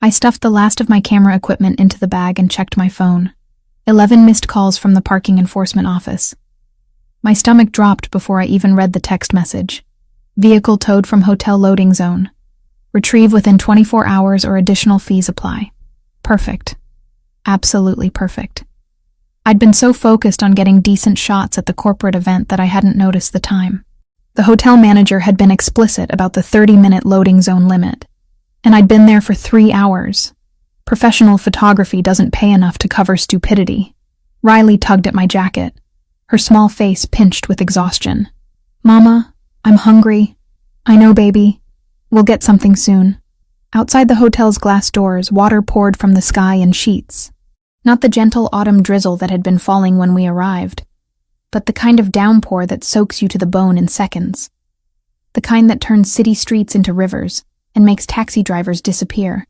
I stuffed the last of my camera equipment into the bag and checked my phone. 11 missed calls from the parking enforcement office. My stomach dropped before I even read the text message. Vehicle towed from hotel loading zone. Retrieve within 24 hours or additional fees apply. Perfect. Absolutely perfect. I'd been so focused on getting decent shots at the corporate event that I hadn't noticed the time. The hotel manager had been explicit about the 30-minute loading zone limit, and I'd been there for 3 hours. Professional photography doesn't pay enough to cover stupidity. Riley tugged at my jacket, her small face pinched with exhaustion. Mama, I'm hungry. I know, baby. We'll get something soon. Outside the hotel's glass doors, water poured from the sky in sheets. Not the gentle autumn drizzle that had been falling when we arrived, but the kind of downpour that soaks you to the bone in seconds. The kind that turns city streets into rivers and makes taxi drivers disappear.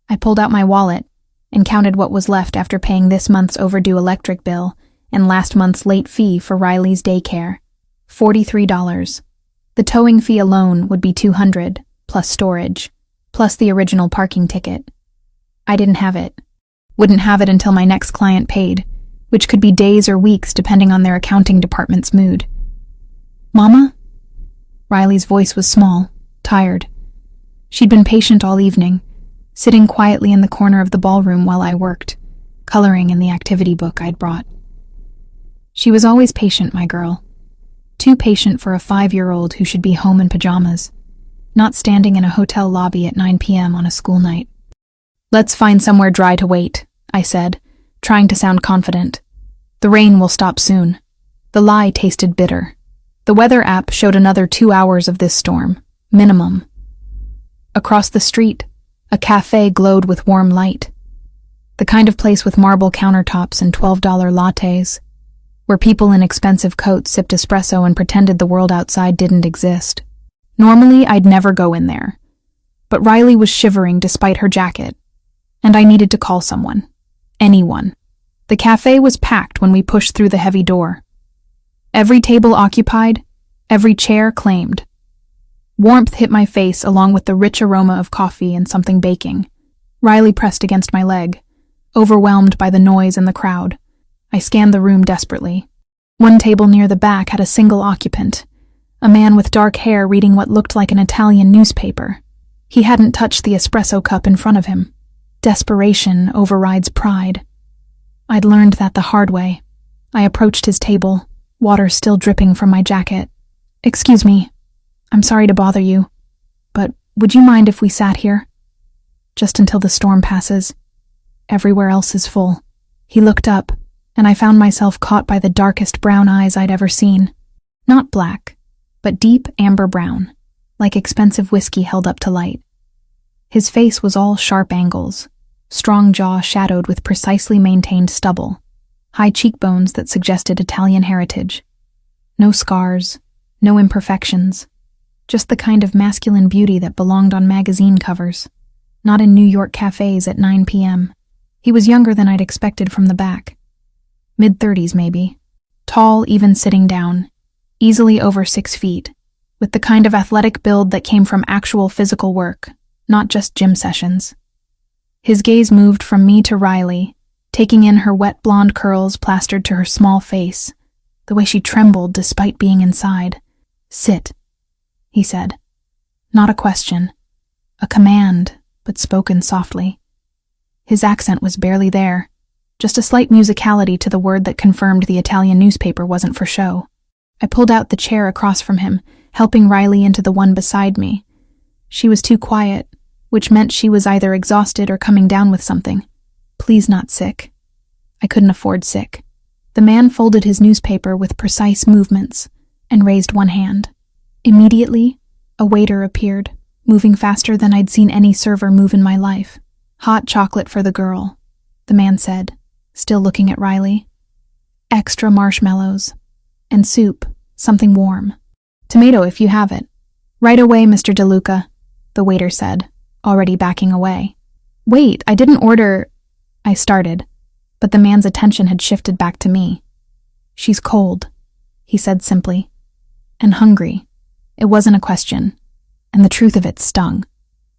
I pulled out my wallet and counted what was left after paying this month's overdue electric bill and last month's late fee for Riley's daycare. $43. The towing fee alone would be $200, plus storage, plus the original parking ticket. I didn't have it. Wouldn't have it until my next client paid, which could be days or weeks depending on their accounting department's mood. Mama? Riley's voice was small, tired. She'd been patient all evening, sitting quietly in the corner of the ballroom while I worked, coloring in the activity book I'd brought. She was always patient, my girl. Too patient for a 5-year-old who should be home in pajamas, not standing in a hotel lobby at 9 p.m. on a school night. Let's find somewhere dry to wait, I said, trying to sound confident. The rain will stop soon. The lie tasted bitter. The weather app showed another 2 hours of this storm, minimum. Across the street, a cafe glowed with warm light. The kind of place with marble countertops and $12 lattes, where people in expensive coats sipped espresso and pretended the world outside didn't exist. Normally, I'd never go in there. But Riley was shivering despite her jacket, and I needed to call someone. Anyone. The cafe was packed when we pushed through the heavy door. Every table occupied, every chair claimed. Warmth hit my face along with the rich aroma of coffee and something baking. Riley pressed against my leg, overwhelmed by the noise and the crowd. I scanned the room desperately. One table near the back had a single occupant, a man with dark hair reading what looked like an Italian newspaper. He hadn't touched the espresso cup in front of him. Desperation overrides pride. I'd learned that the hard way. I approached his table, water still dripping from my jacket. Excuse me, I'm sorry to bother you, but would you mind if we sat here? Just until the storm passes. Everywhere else is full. He looked up, and I found myself caught by the darkest brown eyes I'd ever seen. Not black, but deep amber brown, like expensive whiskey held up to light. His face was all sharp angles, strong jaw shadowed with precisely maintained stubble, high cheekbones that suggested Italian heritage. No scars, no imperfections, just the kind of masculine beauty that belonged on magazine covers, not in New York cafes at 9 p.m. He was younger than I'd expected from the back. Mid-30s maybe. Tall, even sitting down, easily over 6 feet, with the kind of athletic build that came from actual physical work, not just gym sessions. His gaze moved from me to Riley, taking in her wet blonde curls plastered to her small face, the way she trembled despite being inside. Sit, he said. Not a question. A command, but spoken softly. His accent was barely there, just a slight musicality to the word that confirmed the Italian newspaper wasn't for show. I pulled out the chair across from him, helping Riley into the one beside me. She was too quiet, which meant she was either exhausted or coming down with something. Please not sick. I couldn't afford sick. The man folded his newspaper with precise movements and raised one hand. Immediately, a waiter appeared, moving faster than I'd seen any server move in my life. Hot chocolate for the girl, the man said, still looking at Riley. Extra marshmallows. And soup, something warm. Tomato if you have it. Right away, Mr. DeLuca, the waiter said, already backing away. Wait, I didn't order... I started, but the man's attention had shifted back to me. She's cold, he said simply. And hungry. It wasn't a question, and the truth of it stung.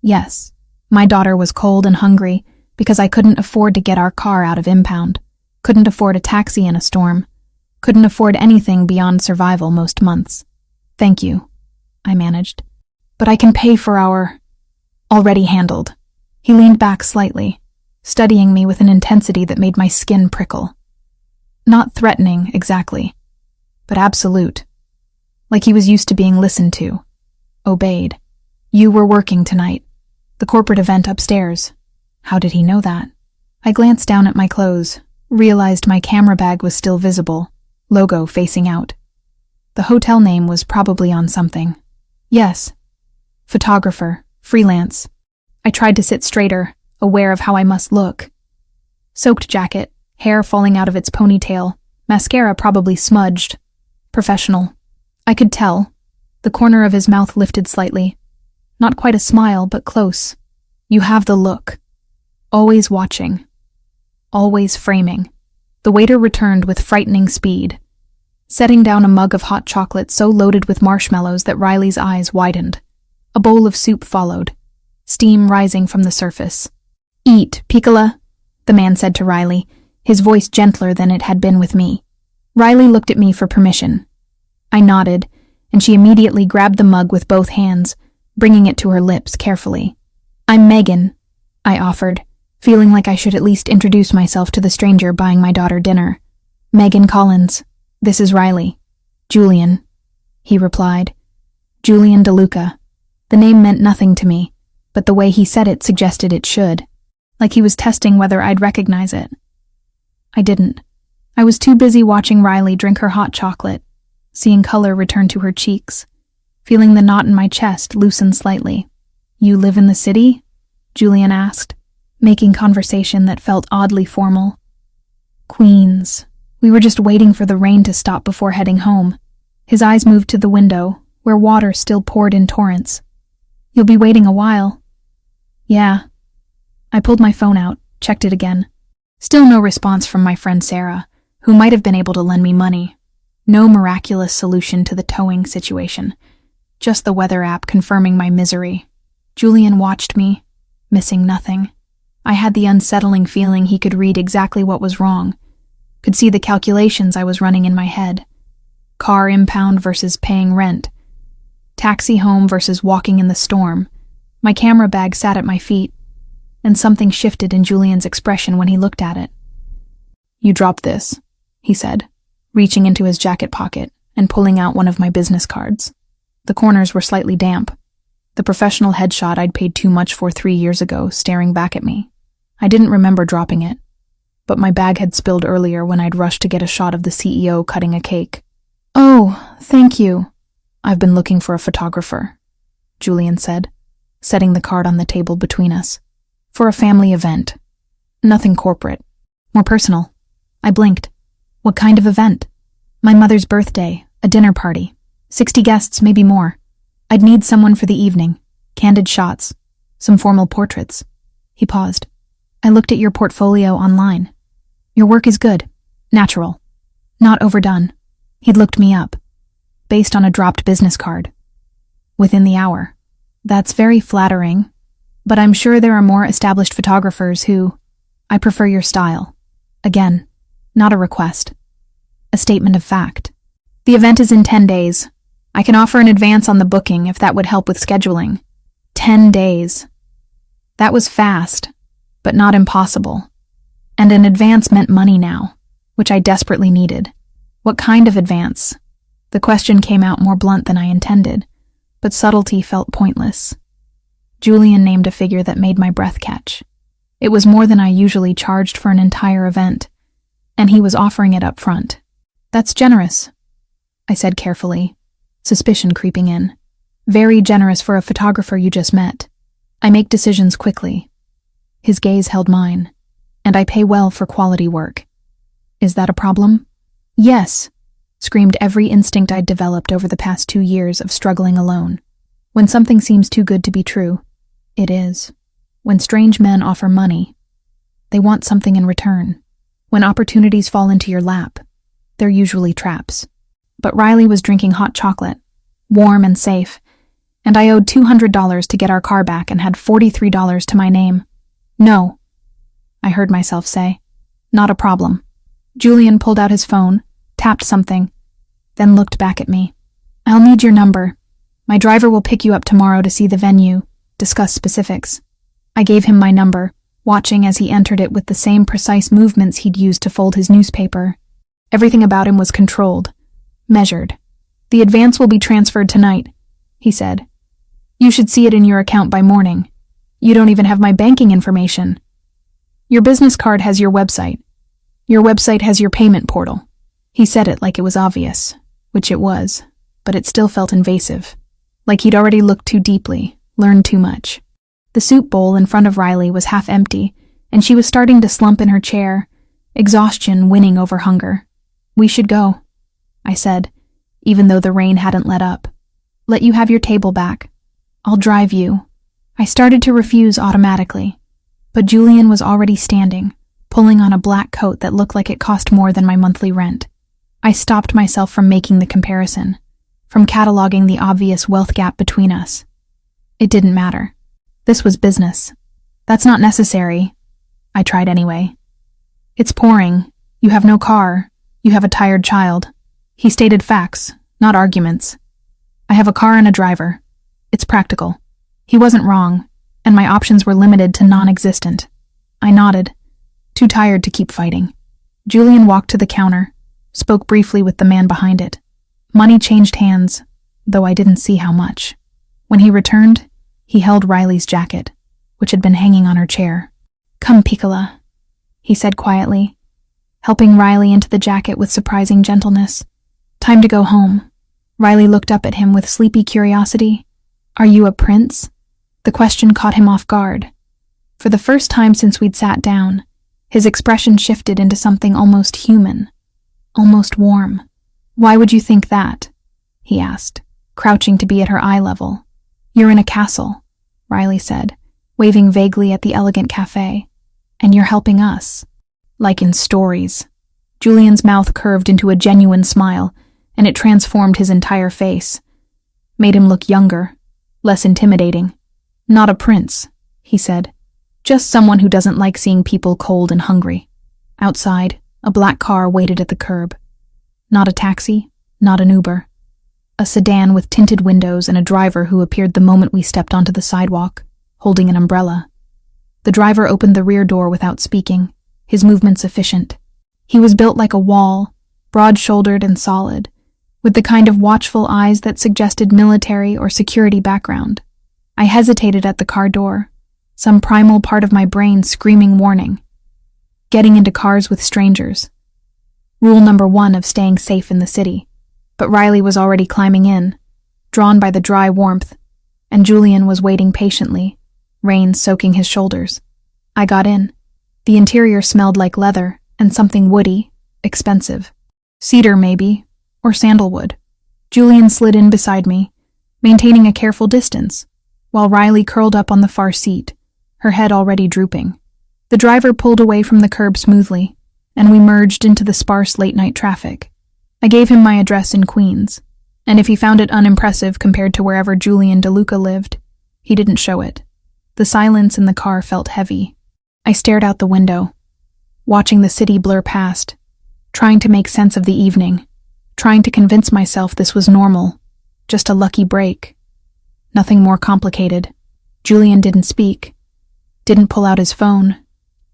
Yes, My daughter was cold and hungry because I couldn't afford to get our car out of impound, couldn't afford a taxi in a storm, couldn't afford anything beyond survival most months. Thank you, I managed. But I can pay for our... Already handled. He leaned back slightly, studying me with an intensity that made my skin prickle. Not threatening, exactly, but absolute. Like he was used to being listened to. Obeyed. You were working tonight. The corporate event upstairs. How did he know that? I glanced down at my clothes, realized my camera bag was still visible, logo facing out. The hotel name was probably on something. Yes. Photographer, freelance. I tried to sit straighter, aware of how I must look. Soaked jacket, hair falling out of its ponytail, mascara probably smudged. Professional. I could tell. The corner of his mouth lifted slightly. Not quite a smile, but close. You have the look. Always watching. Always framing. The waiter returned with frightening speed, setting down a mug of hot chocolate so loaded with marshmallows that Riley's eyes widened. A bowl of soup followed, steam rising from the surface. Eat, Piccola, the man said to Riley, his voice gentler than it had been with me. Riley looked at me for permission. I nodded, and she immediately grabbed the mug with both hands, bringing it to her lips carefully. I'm Megan, I offered, feeling like I should at least introduce myself to the stranger buying my daughter dinner. Megan Collins. This is Riley. Julian, he replied. Julian DeLuca. The name meant nothing to me, but the way he said it suggested it should, like he was testing whether I'd recognize it. I didn't. I was too busy watching Riley drink her hot chocolate, seeing color return to her cheeks, feeling the knot in my chest loosen slightly. You live in the city? Julian asked, making conversation that felt oddly formal. Queens. We were just waiting for the rain to stop before heading home. His eyes moved to the window, where water still poured in torrents. You'll be waiting a while. Yeah. I pulled my phone out, checked it again. Still no response from my friend Sarah, who might have been able to lend me money. No miraculous solution to the towing situation. Just the weather app confirming my misery. Julian watched me, missing nothing. I had the unsettling feeling he could read exactly what was wrong, could see the calculations I was running in my head. Car impound versus paying rent. Taxi home versus walking in the storm. My camera bag sat at my feet, and something shifted in Julian's expression when he looked at it. You dropped this, he said, reaching into his jacket pocket and pulling out one of my business cards. The corners were slightly damp. The professional headshot I'd paid too much for 3 years ago staring back at me. I didn't remember dropping it, but my bag had spilled earlier when I'd rushed to get a shot of the CEO cutting a cake. Oh, thank you. I've been looking for a photographer, Julian said, setting the card on the table between us. For a family event. Nothing corporate. More personal. I blinked. What kind of event? My mother's birthday, a dinner party. 60 guests, maybe more. I'd need someone for the evening. Candid shots. Some formal portraits. He paused. I looked at your portfolio online. Your work is good. Natural. Not overdone. He'd looked me up. Based on a dropped business card. Within the hour. That's very flattering, but I'm sure there are more established photographers who... I prefer your style. Again, not a request. A statement of fact. The event is in 10 days. I can offer an advance on the booking if that would help with scheduling. 10 days. That was fast, but not impossible. And an advance meant money now, which I desperately needed. What kind of advance? The question came out more blunt than I intended, but subtlety felt pointless. Julian named a figure that made my breath catch. It was more than I usually charged for an entire event, and he was offering it up front. That's generous, I said carefully, suspicion creeping in. Very generous for a photographer you just met. I make decisions quickly. His gaze held mine, and I pay well for quality work. Is that a problem? Yes, screamed every instinct I'd developed over the past 2 years of struggling alone. When something seems too good to be true, it is. When strange men offer money, they want something in return. When opportunities fall into your lap, they're usually traps. But Riley was drinking hot chocolate, warm and safe, And I owed $200 to get our car back and had $43 to my name. No, I heard myself say. Not a problem. Julian pulled out his phone, tapped something, then looked back at me. I'll need your number. My driver will pick you up tomorrow to see the venue, discuss specifics. I gave him my number, watching as he entered it with the same precise movements he'd used to fold his newspaper. Everything about him was controlled, measured. The advance will be transferred tonight, he said. You should see it in your account by morning. You don't even have my banking information. Your business card has your website. Your website has your payment portal. He said it like it was obvious, which it was, but it still felt invasive. Like he'd already looked too deeply, learned too much. The soup bowl in front of Riley was half empty, and she was starting to slump in her chair, exhaustion winning over hunger. We should go, I said, even though the rain hadn't let up. Let you have your table back. I'll drive you. I started to refuse automatically, but Julian was already standing, pulling on a black coat that looked like it cost more than my monthly rent. I stopped myself from making the comparison, from cataloging the obvious wealth gap between us. It didn't matter. This was business. That's not necessary. I tried anyway. It's pouring. You have no car. You have a tired child. He stated facts, not arguments. I have a car and a driver. It's practical. He wasn't wrong, and my options were limited to non-existent. I nodded, too tired to keep fighting. Julian walked to the counter, spoke briefly with the man behind it. Money changed hands, though I didn't see how much. When he returned, he held Riley's jacket, which had been hanging on her chair. Come, Piccola, he said quietly, helping Riley into the jacket with surprising gentleness. Time to go home. Riley looked up at him with sleepy curiosity. Are you a prince? The question caught him off guard. For the first time since we'd sat down, his expression shifted into something almost human, almost warm. Why would you think that? He asked, crouching to be at her eye level. You're in a castle, Riley said, waving vaguely at the elegant cafe. And you're helping us. Like in stories. Julian's mouth curved into a genuine smile, and it transformed his entire face. Made him look younger, less intimidating. Not a prince, he said. Just someone who doesn't like seeing people cold and hungry. Outside, a black car waited at the curb. Not a taxi, not an Uber. A sedan with tinted windows and a driver who appeared the moment we stepped onto the sidewalk, holding an umbrella. The driver opened the rear door without speaking, his movements efficient. He was built like a wall, broad-shouldered and solid, with the kind of watchful eyes that suggested military or security background. I hesitated at the car door, some primal part of my brain screaming warning. Getting into cars with strangers. Rule number 1 of staying safe in the city. But Riley was already climbing in, drawn by the dry warmth, and Julian was waiting patiently, rain soaking his shoulders. I got in. The interior smelled like leather and something woody, expensive. Cedar, maybe, or sandalwood. Julian slid in beside me, maintaining a careful distance, while Riley curled up on the far seat, her head already drooping. The driver pulled away from the curb smoothly, and we merged into the sparse late-night traffic. I gave him my address in Queens, and if he found it unimpressive compared to wherever Julian DeLuca lived, he didn't show it. The silence in the car felt heavy. I stared out the window, watching the city blur past, trying to make sense of the evening, trying to convince myself this was normal, just a lucky break. Nothing more complicated. Julian didn't speak, didn't pull out his phone,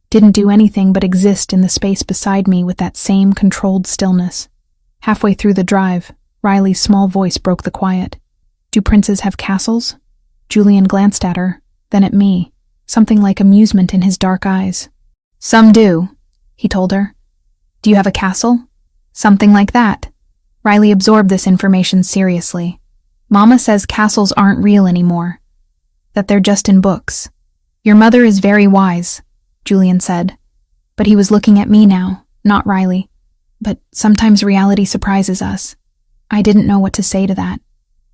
didn't do anything but exist in the space beside me with that same controlled stillness. Halfway through the drive, Riley's small voice broke the quiet. Do princes have castles? Julian glanced at her, then at me, something like amusement in his dark eyes. Some do, he told her. Do you have a castle? Something like that. Riley absorbed this information seriously. Mama says castles aren't real anymore, that they're just in books. Your mother is very wise, Julian said, but he was looking at me now, not Riley. But sometimes reality surprises us. I didn't know what to say to that,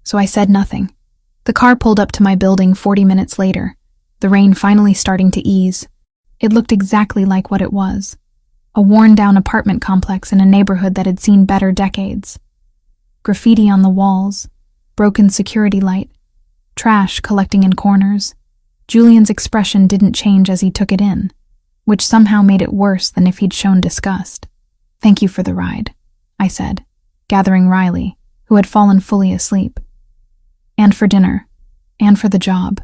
so I said nothing. The car pulled up to my building 40 minutes later, the rain finally starting to ease. It looked exactly like what it was. A worn-down apartment complex in a neighborhood that had seen better decades. Graffiti on the walls, broken security light, trash collecting in corners. Julian's expression didn't change as he took it in, which somehow made it worse than if he'd shown disgust. "Thank you for the ride," I said, gathering Riley, who had fallen fully asleep. "And for dinner. And for the job.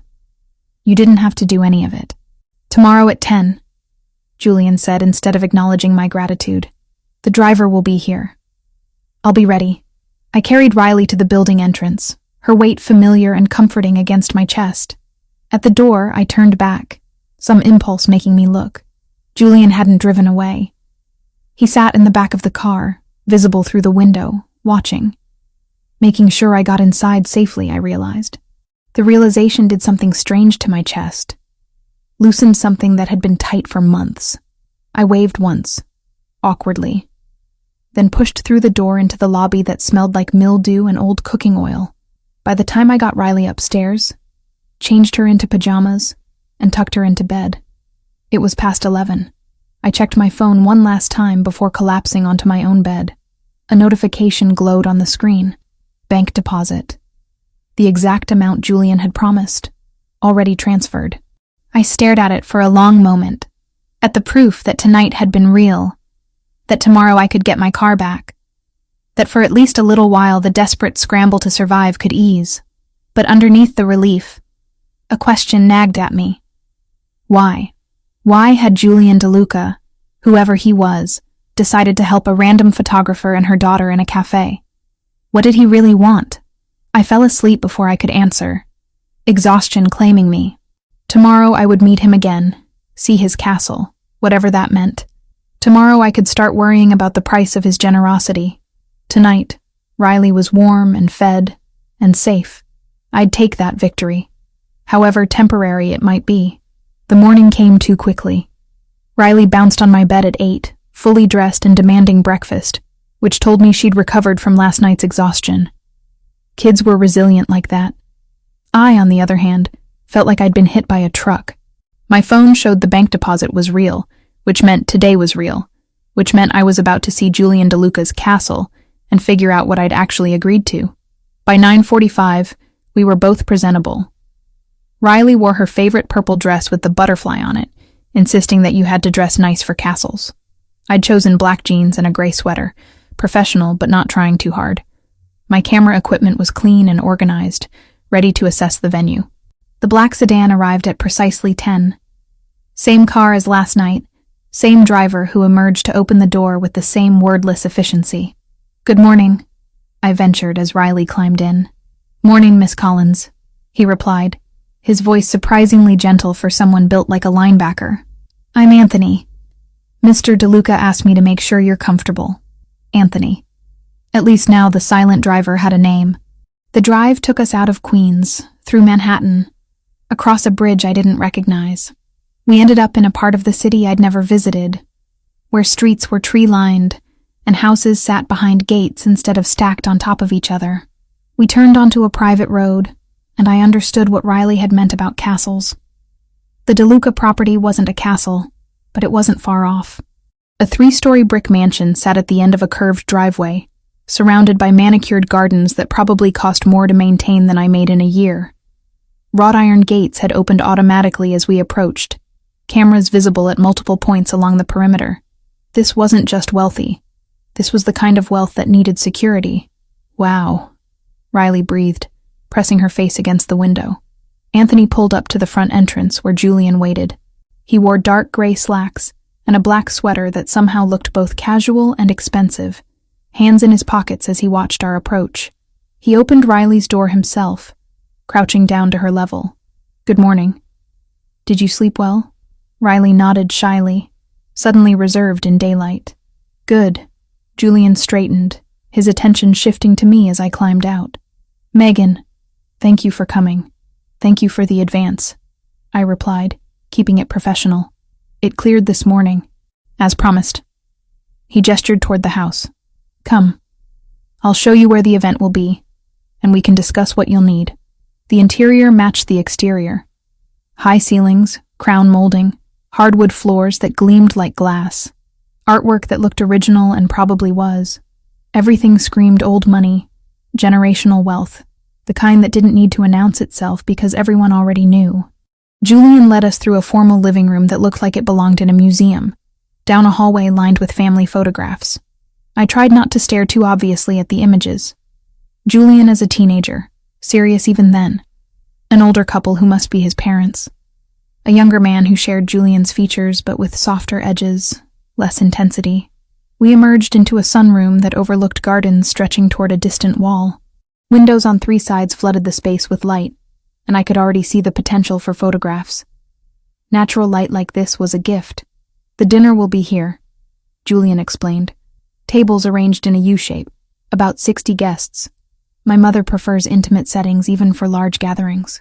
You didn't have to do any of it." "Tomorrow at 10, Julian said instead of acknowledging my gratitude. "The driver will be here." "I'll be ready." I carried Riley to the building entrance, her weight familiar and comforting against my chest. At the door, I turned back, some impulse making me look. Julian hadn't driven away. He sat in the back of the car, visible through the window, watching. Making sure I got inside safely, I realized. The realization did something strange to my chest. Loosened something that had been tight for months. I waved once, awkwardly, then pushed through the door into the lobby that smelled like mildew and old cooking oil. By the time I got Riley upstairs, changed her into pajamas, and tucked her into bed, it was past 11. I checked my phone one last time before collapsing onto my own bed. A notification glowed on the screen. Bank deposit. The exact amount Julian had promised. Already transferred. I stared at it for a long moment, at the proof that tonight had been real, that tomorrow I could get my car back, that for at least a little while the desperate scramble to survive could ease. But underneath the relief, a question nagged at me. Why? Why had Julian DeLuca, whoever he was, decided to help a random photographer and her daughter in a cafe? What did he really want? I fell asleep before I could answer, exhaustion claiming me. Tomorrow I would meet him again, see his castle, whatever that meant. Tomorrow I could start worrying about the price of his generosity. Tonight, Riley was warm and fed and safe. I'd take that victory, however temporary it might be. The morning came too quickly. Riley bounced on my bed at 8, fully dressed and demanding breakfast, which told me she'd recovered from last night's exhaustion. Kids were resilient like that. I, on the other hand, felt like I'd been hit by a truck. My phone showed the bank deposit was real, which meant today was real, which meant I was about to see Julian DeLuca's castle and figure out what I'd actually agreed to. By 9:45, we were both presentable. Riley wore her favorite purple dress with the butterfly on it, insisting that you had to dress nice for castles. I'd chosen black jeans and a gray sweater, professional but not trying too hard. My camera equipment was clean and organized, ready to assess the venue. The black sedan arrived at precisely 10. Same car as last night, same driver who emerged to open the door with the same wordless efficiency. "Good morning," I ventured as Riley climbed in. "Morning, Miss Collins," he replied, his voice surprisingly gentle for someone built like a linebacker. "I'm Anthony. Mr. DeLuca asked me to make sure you're comfortable." Anthony. At least now the silent driver had a name. The drive took us out of Queens, through Manhattan, across a bridge I didn't recognize. We ended up in a part of the city I'd never visited, where streets were tree-lined and houses sat behind gates instead of stacked on top of each other. We turned onto a private road, and I understood what Riley had meant about castles. The DeLuca property wasn't a castle, but it wasn't far off. A 3-story brick mansion sat at the end of a curved driveway, surrounded by manicured gardens that probably cost more to maintain than I made in a year. Wrought iron gates had opened automatically as we approached, cameras visible at multiple points along the perimeter. This wasn't just wealthy. This was the kind of wealth that needed security. "Wow," Riley breathed, pressing her face against the window. Anthony pulled up to the front entrance where Julian waited. He wore dark gray slacks and a black sweater that somehow looked both casual and expensive, hands in his pockets as he watched our approach. He opened Riley's door himself, crouching down to her level. "Good morning. Did you sleep well?" Riley nodded shyly, suddenly reserved in daylight. "Good." Julian straightened, his attention shifting to me as I climbed out. "Megan, thank you for coming. Thank you for the advance," I replied, keeping it professional. "It cleared this morning, as promised." He gestured toward the house. "Come. I'll show you where the event will be, and we can discuss what you'll need." The interior matched the exterior. High ceilings, crown molding, hardwood floors that gleamed like glass. Artwork that looked original and probably was. Everything screamed old money, generational wealth. the kind that didn't need to announce itself because everyone already knew. Julian led us through a formal living room that looked like it belonged in a museum, down a hallway lined with family photographs. I tried not to stare too obviously at the images. Julian as a teenager, serious even then. An older couple who must be his parents. A younger man who shared Julian's features but with softer edges, less intensity. We emerged into a sunroom that overlooked gardens stretching toward a distant wall. Windows on 3 sides flooded the space with light, and I could already see the potential for photographs. Natural light like this was a gift. The dinner will be here, Julian explained. Tables arranged in a U-shape, about 60 guests. My mother prefers intimate settings even for large gatherings.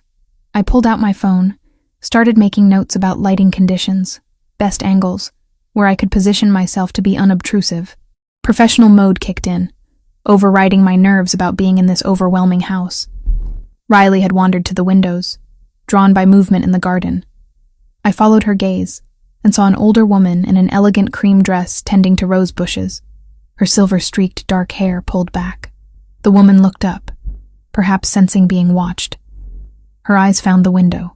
I pulled out my phone, started making notes about lighting conditions, best angles, where I could position myself to be unobtrusive. Professional mode kicked in, overriding my nerves about being in this overwhelming house. Riley had wandered to the windows, drawn by movement in the garden. I followed her gaze and saw an older woman in an elegant cream dress tending to rose bushes, her silver-streaked dark hair pulled back. The woman looked up, perhaps sensing being watched. Her eyes found the window,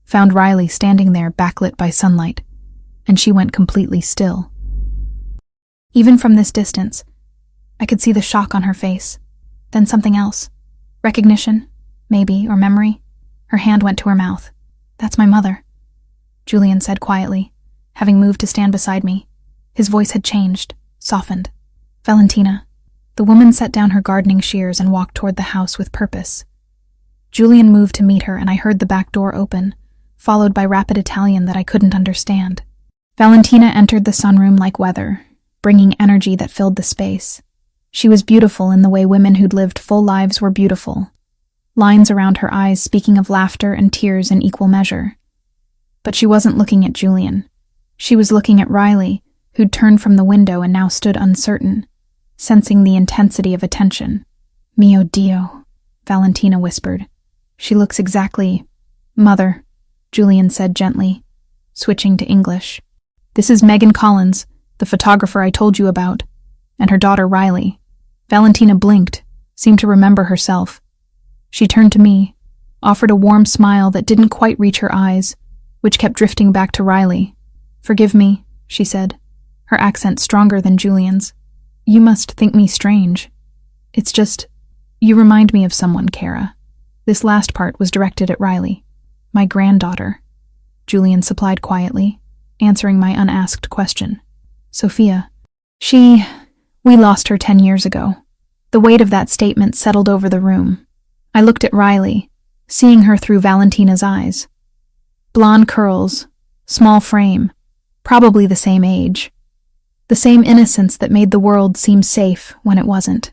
found Riley standing there backlit by sunlight, and she went completely still. Even from this distance, I could see the shock on her face, then something else. Recognition, maybe, or memory. Her hand went to her mouth. "That's my mother," Julian said quietly, having moved to stand beside me. His voice had changed, softened. "Valentina." The woman set down her gardening shears and walked toward the house with purpose. Julian moved to meet her, and I heard the back door open, followed by rapid Italian that I couldn't understand. Valentina entered the sunroom like weather, bringing energy that filled the space. She was beautiful in the way women who'd lived full lives were beautiful, lines around her eyes speaking of laughter and tears in equal measure. But she wasn't looking at Julian. She was looking at Riley, who'd turned from the window and now stood uncertain, sensing the intensity of attention. "Mio Dio," Valentina whispered. "She looks exactly—" "Mother," Julian said gently, switching to English. "This is Megan Collins, the photographer I told you about, and her daughter Riley." Valentina blinked, seemed to remember herself. She turned to me, offered a warm smile that didn't quite reach her eyes, which kept drifting back to Riley. "Forgive me," she said, her accent stronger than Julian's. "You must think me strange. It's just, you remind me of someone, Kara." This last part was directed at Riley. "My granddaughter," Julian supplied quietly, answering my unasked question. "Sophia. We lost her 10 years ago." The weight of that statement settled over the room. I looked at Riley, seeing her through Valentina's eyes. Blonde curls, small frame, probably the same age. The same innocence that made the world seem safe when it wasn't.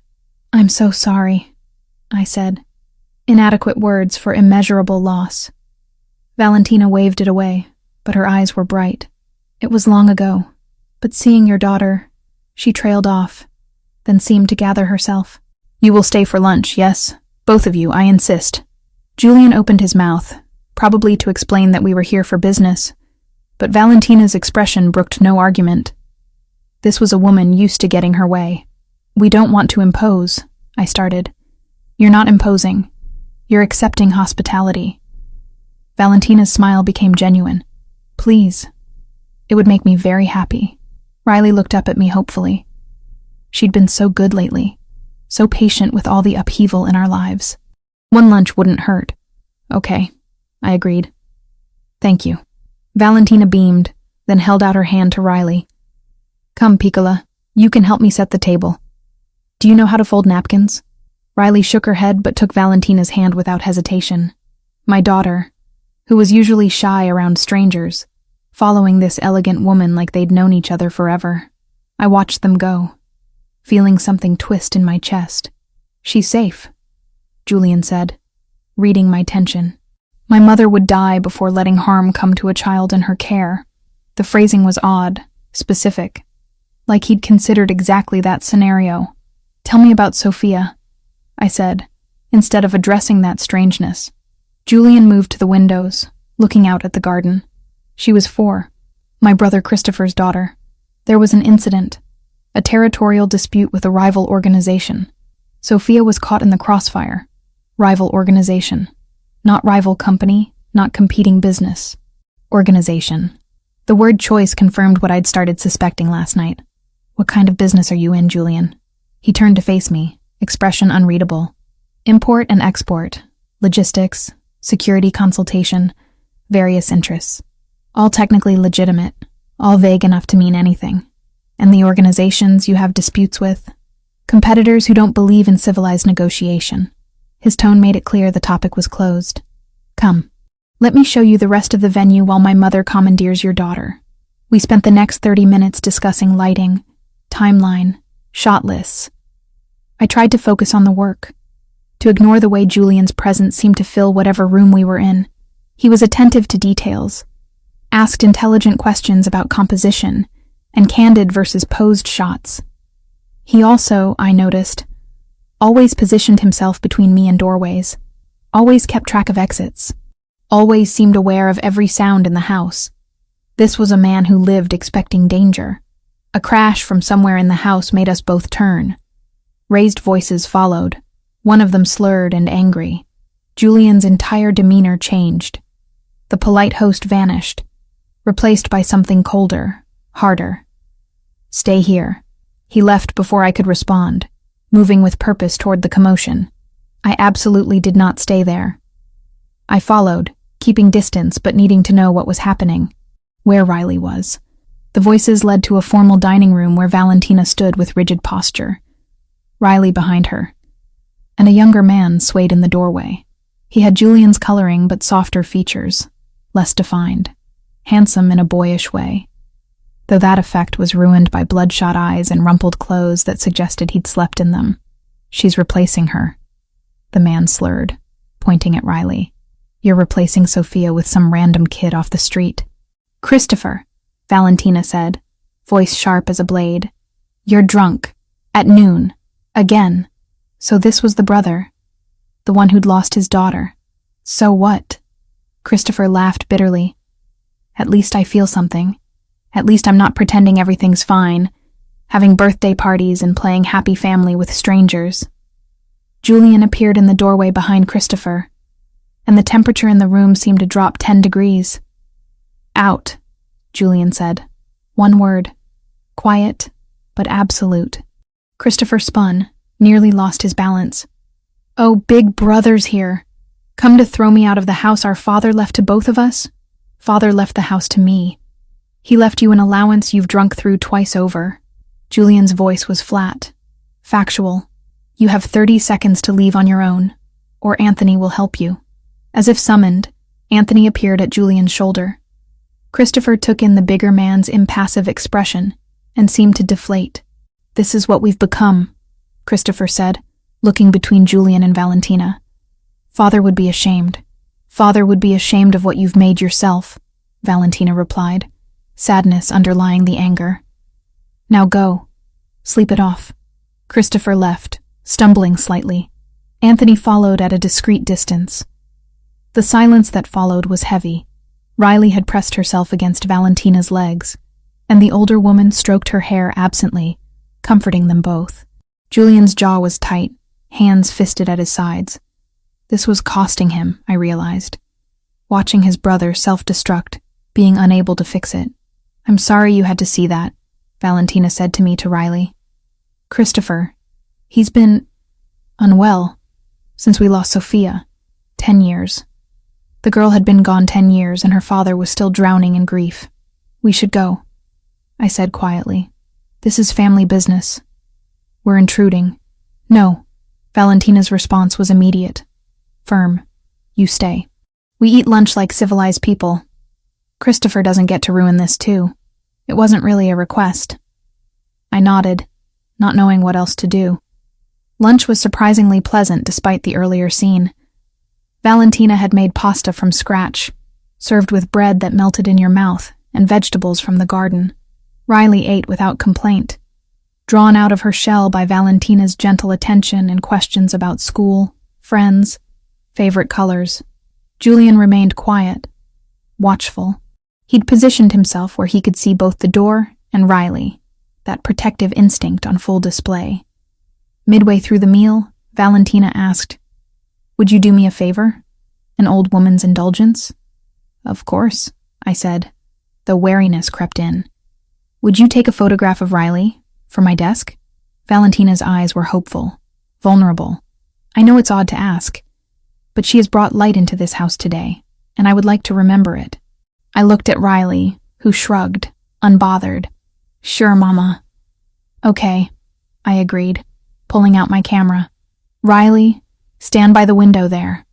"I'm so sorry," I said, inadequate words for immeasurable loss. Valentina waved it away, but her eyes were bright. "It was long ago, but seeing your daughter," she trailed off, then seemed to gather herself. "You will stay for lunch, yes? Both of you, I insist." Julian opened his mouth, probably to explain that we were here for business, but Valentina's expression brooked no argument. This was a woman used to getting her way. "We don't want to impose," I started. "You're not imposing. You're accepting hospitality." Valentina's smile became genuine. "Please. It would make me very happy." Riley looked up at me hopefully. She'd been so good lately, so patient with all the upheaval in our lives. "One lunch wouldn't hurt." "Okay," I agreed. "Thank you." Valentina beamed, then held out her hand to Riley. "Come, Piccola, you can help me set the table. Do you know how to fold napkins?" Riley shook her head but took Valentina's hand without hesitation. My daughter, who was usually shy around strangers, following this elegant woman like they'd known each other forever. I watched them go, feeling something twist in my chest. "She's safe," Julian said, reading my tension. My mother would die before letting harm come to a child in her care. The phrasing was odd, specific, like he'd considered exactly that scenario. "Tell me about Sophia," I said, instead of addressing that strangeness. Julian moved to the windows, looking out at the garden. She was 4, my brother Christopher's daughter. There was an incident, a territorial dispute with a rival organization. Sophia was caught in the crossfire. Rival organization. Not rival company, not competing business. Organization. The word choice confirmed what I'd started suspecting last night. What kind of business are you in, Julian? He turned to face me, expression unreadable. Import and export, logistics, security consultation, various interests. All technically legitimate, all vague enough to mean anything. And the organizations you have disputes with? Competitors who don't believe in civilized negotiation. His tone made it clear the topic was closed. Come, let me show you the rest of the venue while my mother commandeers your daughter. We spent the next 30 minutes discussing lighting, timeline, shot lists. I tried to focus on the work, to ignore the way Julian's presence seemed to fill whatever room we were in. He was attentive to details, asked intelligent questions about composition, and candid versus posed shots. He also, I noticed, always positioned himself between me and doorways, always kept track of exits, always seemed aware of every sound in the house. This was a man who lived expecting danger. A crash from somewhere in the house made us both turn. Raised voices followed, one of them slurred and angry. Julian's entire demeanor changed. The polite host vanished, replaced by something colder, harder. Stay here. He left before I could respond, moving with purpose toward the commotion. I absolutely did not stay there. I followed, keeping distance but needing to know what was happening, where Riley was. The voices led to a formal dining room where Valentina stood with rigid posture, Riley behind her, and a younger man swayed in the doorway. He had Julian's coloring but softer features, less defined, handsome in a boyish way, though that effect was ruined by bloodshot eyes and rumpled clothes that suggested he'd slept in them. She's replacing her, the man slurred, pointing at Riley. You're replacing Sophia with some random kid off the street. Christopher, Valentina said, voice sharp as a blade. You're drunk. At noon. Again. So this was the brother. The one who'd lost his daughter. So what? Christopher laughed bitterly. At least I feel something. At least I'm not pretending everything's fine, having birthday parties and playing happy family with strangers. Julian appeared in the doorway behind Christopher, and the temperature in the room seemed to drop 10 degrees. Out, Julian said. One word. Quiet, but absolute. Christopher spun, nearly lost his balance. Oh, big brother's here. Come to throw me out of the house our father left to both of us? Father left the house to me. He left you an allowance you've drunk through twice over. Julian's voice was flat, factual. You have 30 seconds to leave on your own, or Anthony will help you. As if summoned, Anthony appeared at Julian's shoulder. Christopher took in the bigger man's impassive expression and seemed to deflate. This is what we've become, Christopher said, looking between Julian and Valentina. Father would be ashamed. Father would be ashamed of what you've made yourself, Valentina replied, sadness underlying the anger. Now go. Sleep it off. Christopher left, stumbling slightly. Anthony followed at a discreet distance. The silence that followed was heavy. Riley had pressed herself against Valentina's legs, and the older woman stroked her hair absently, comforting them both. Julian's jaw was tight, hands fisted at his sides. This was costing him, I realized. Watching his brother self-destruct, being unable to fix it. I'm sorry you had to see that, Valentina said to me to Riley. Christopher, he's been unwell since we lost Sophia. 10 years. The girl had been gone 10 years and her father was still drowning in grief. We should go, I said quietly. This is family business. We're intruding. No. Valentina's response was immediate. Firm. You stay. We eat lunch like civilized people. Christopher doesn't get to ruin this too. It wasn't really a request. I nodded, not knowing what else to do. Lunch was surprisingly pleasant despite the earlier scene. Valentina had made pasta from scratch, served with bread that melted in your mouth and vegetables from the garden. Riley ate without complaint, drawn out of her shell by Valentina's gentle attention and questions about school, friends, favorite colors. Julian remained quiet, watchful. He'd positioned himself where he could see both the door and Riley, that protective instinct on full display. Midway through the meal, Valentina asked, Would you do me a favor? An old woman's indulgence? Of course, I said, though wariness crept in. Would you take a photograph of Riley? For my desk? Valentina's eyes were hopeful, vulnerable. I know it's odd to ask, but she has brought light into this house today, and I would like to remember it. I looked at Riley, who shrugged, unbothered. Sure, Mama. Okay, I agreed, pulling out my camera. Riley, stand by the window there.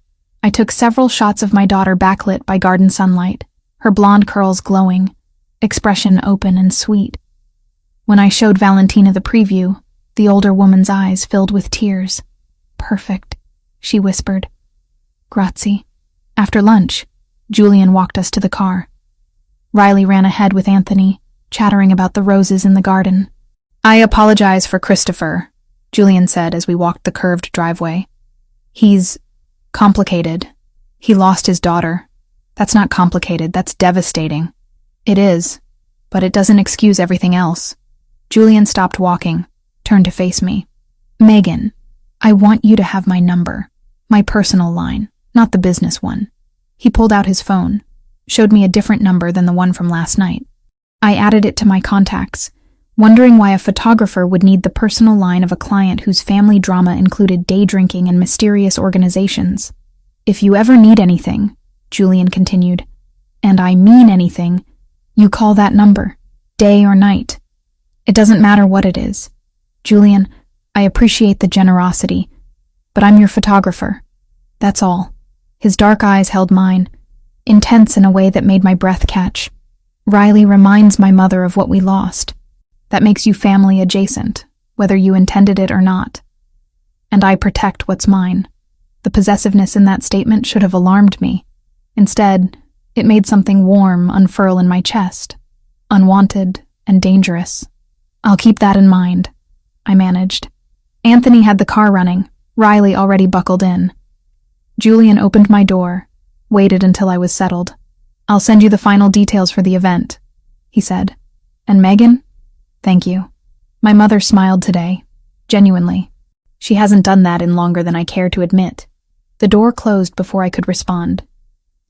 I took several shots of my daughter backlit by garden sunlight, her blonde curls glowing, expression open and sweet. When I showed Valentina the preview, the older woman's eyes filled with tears. Perfect, she whispered. Grazie. After lunch, Julian walked us to the car. Riley ran ahead with Anthony, chattering about the roses in the garden. I apologize for Christopher, Julian said as we walked the curved driveway. He's complicated. He lost his daughter. That's not complicated, that's devastating. It is, but it doesn't excuse everything else. Julian stopped walking, turned to face me. Megan, I want you to have my number, my personal line, not the business one. He pulled out his phone, showed me a different number than the one from last night. I added it to my contacts, wondering why a photographer would need the personal line of a client whose family drama included day drinking and mysterious organizations. If you ever need anything, Julian continued, and I mean anything, you call that number, day or night. It doesn't matter what it is. Julian, I appreciate the generosity, but I'm your photographer. That's all. His dark eyes held mine, intense in a way that made my breath catch. Riley reminds my mother of what we lost. That makes you family adjacent, whether you intended it or not. And I protect what's mine. The possessiveness in that statement should have alarmed me. Instead, it made something warm unfurl in my chest, unwanted and dangerous. I'll keep that in mind, I managed. Anthony had the car running, Riley already buckled in. Julian opened my door, waited until I was settled. I'll send you the final details for the event, he said. And Megan? Thank you. My mother smiled today, genuinely. She hasn't done that in longer than I care to admit. The door closed before I could respond,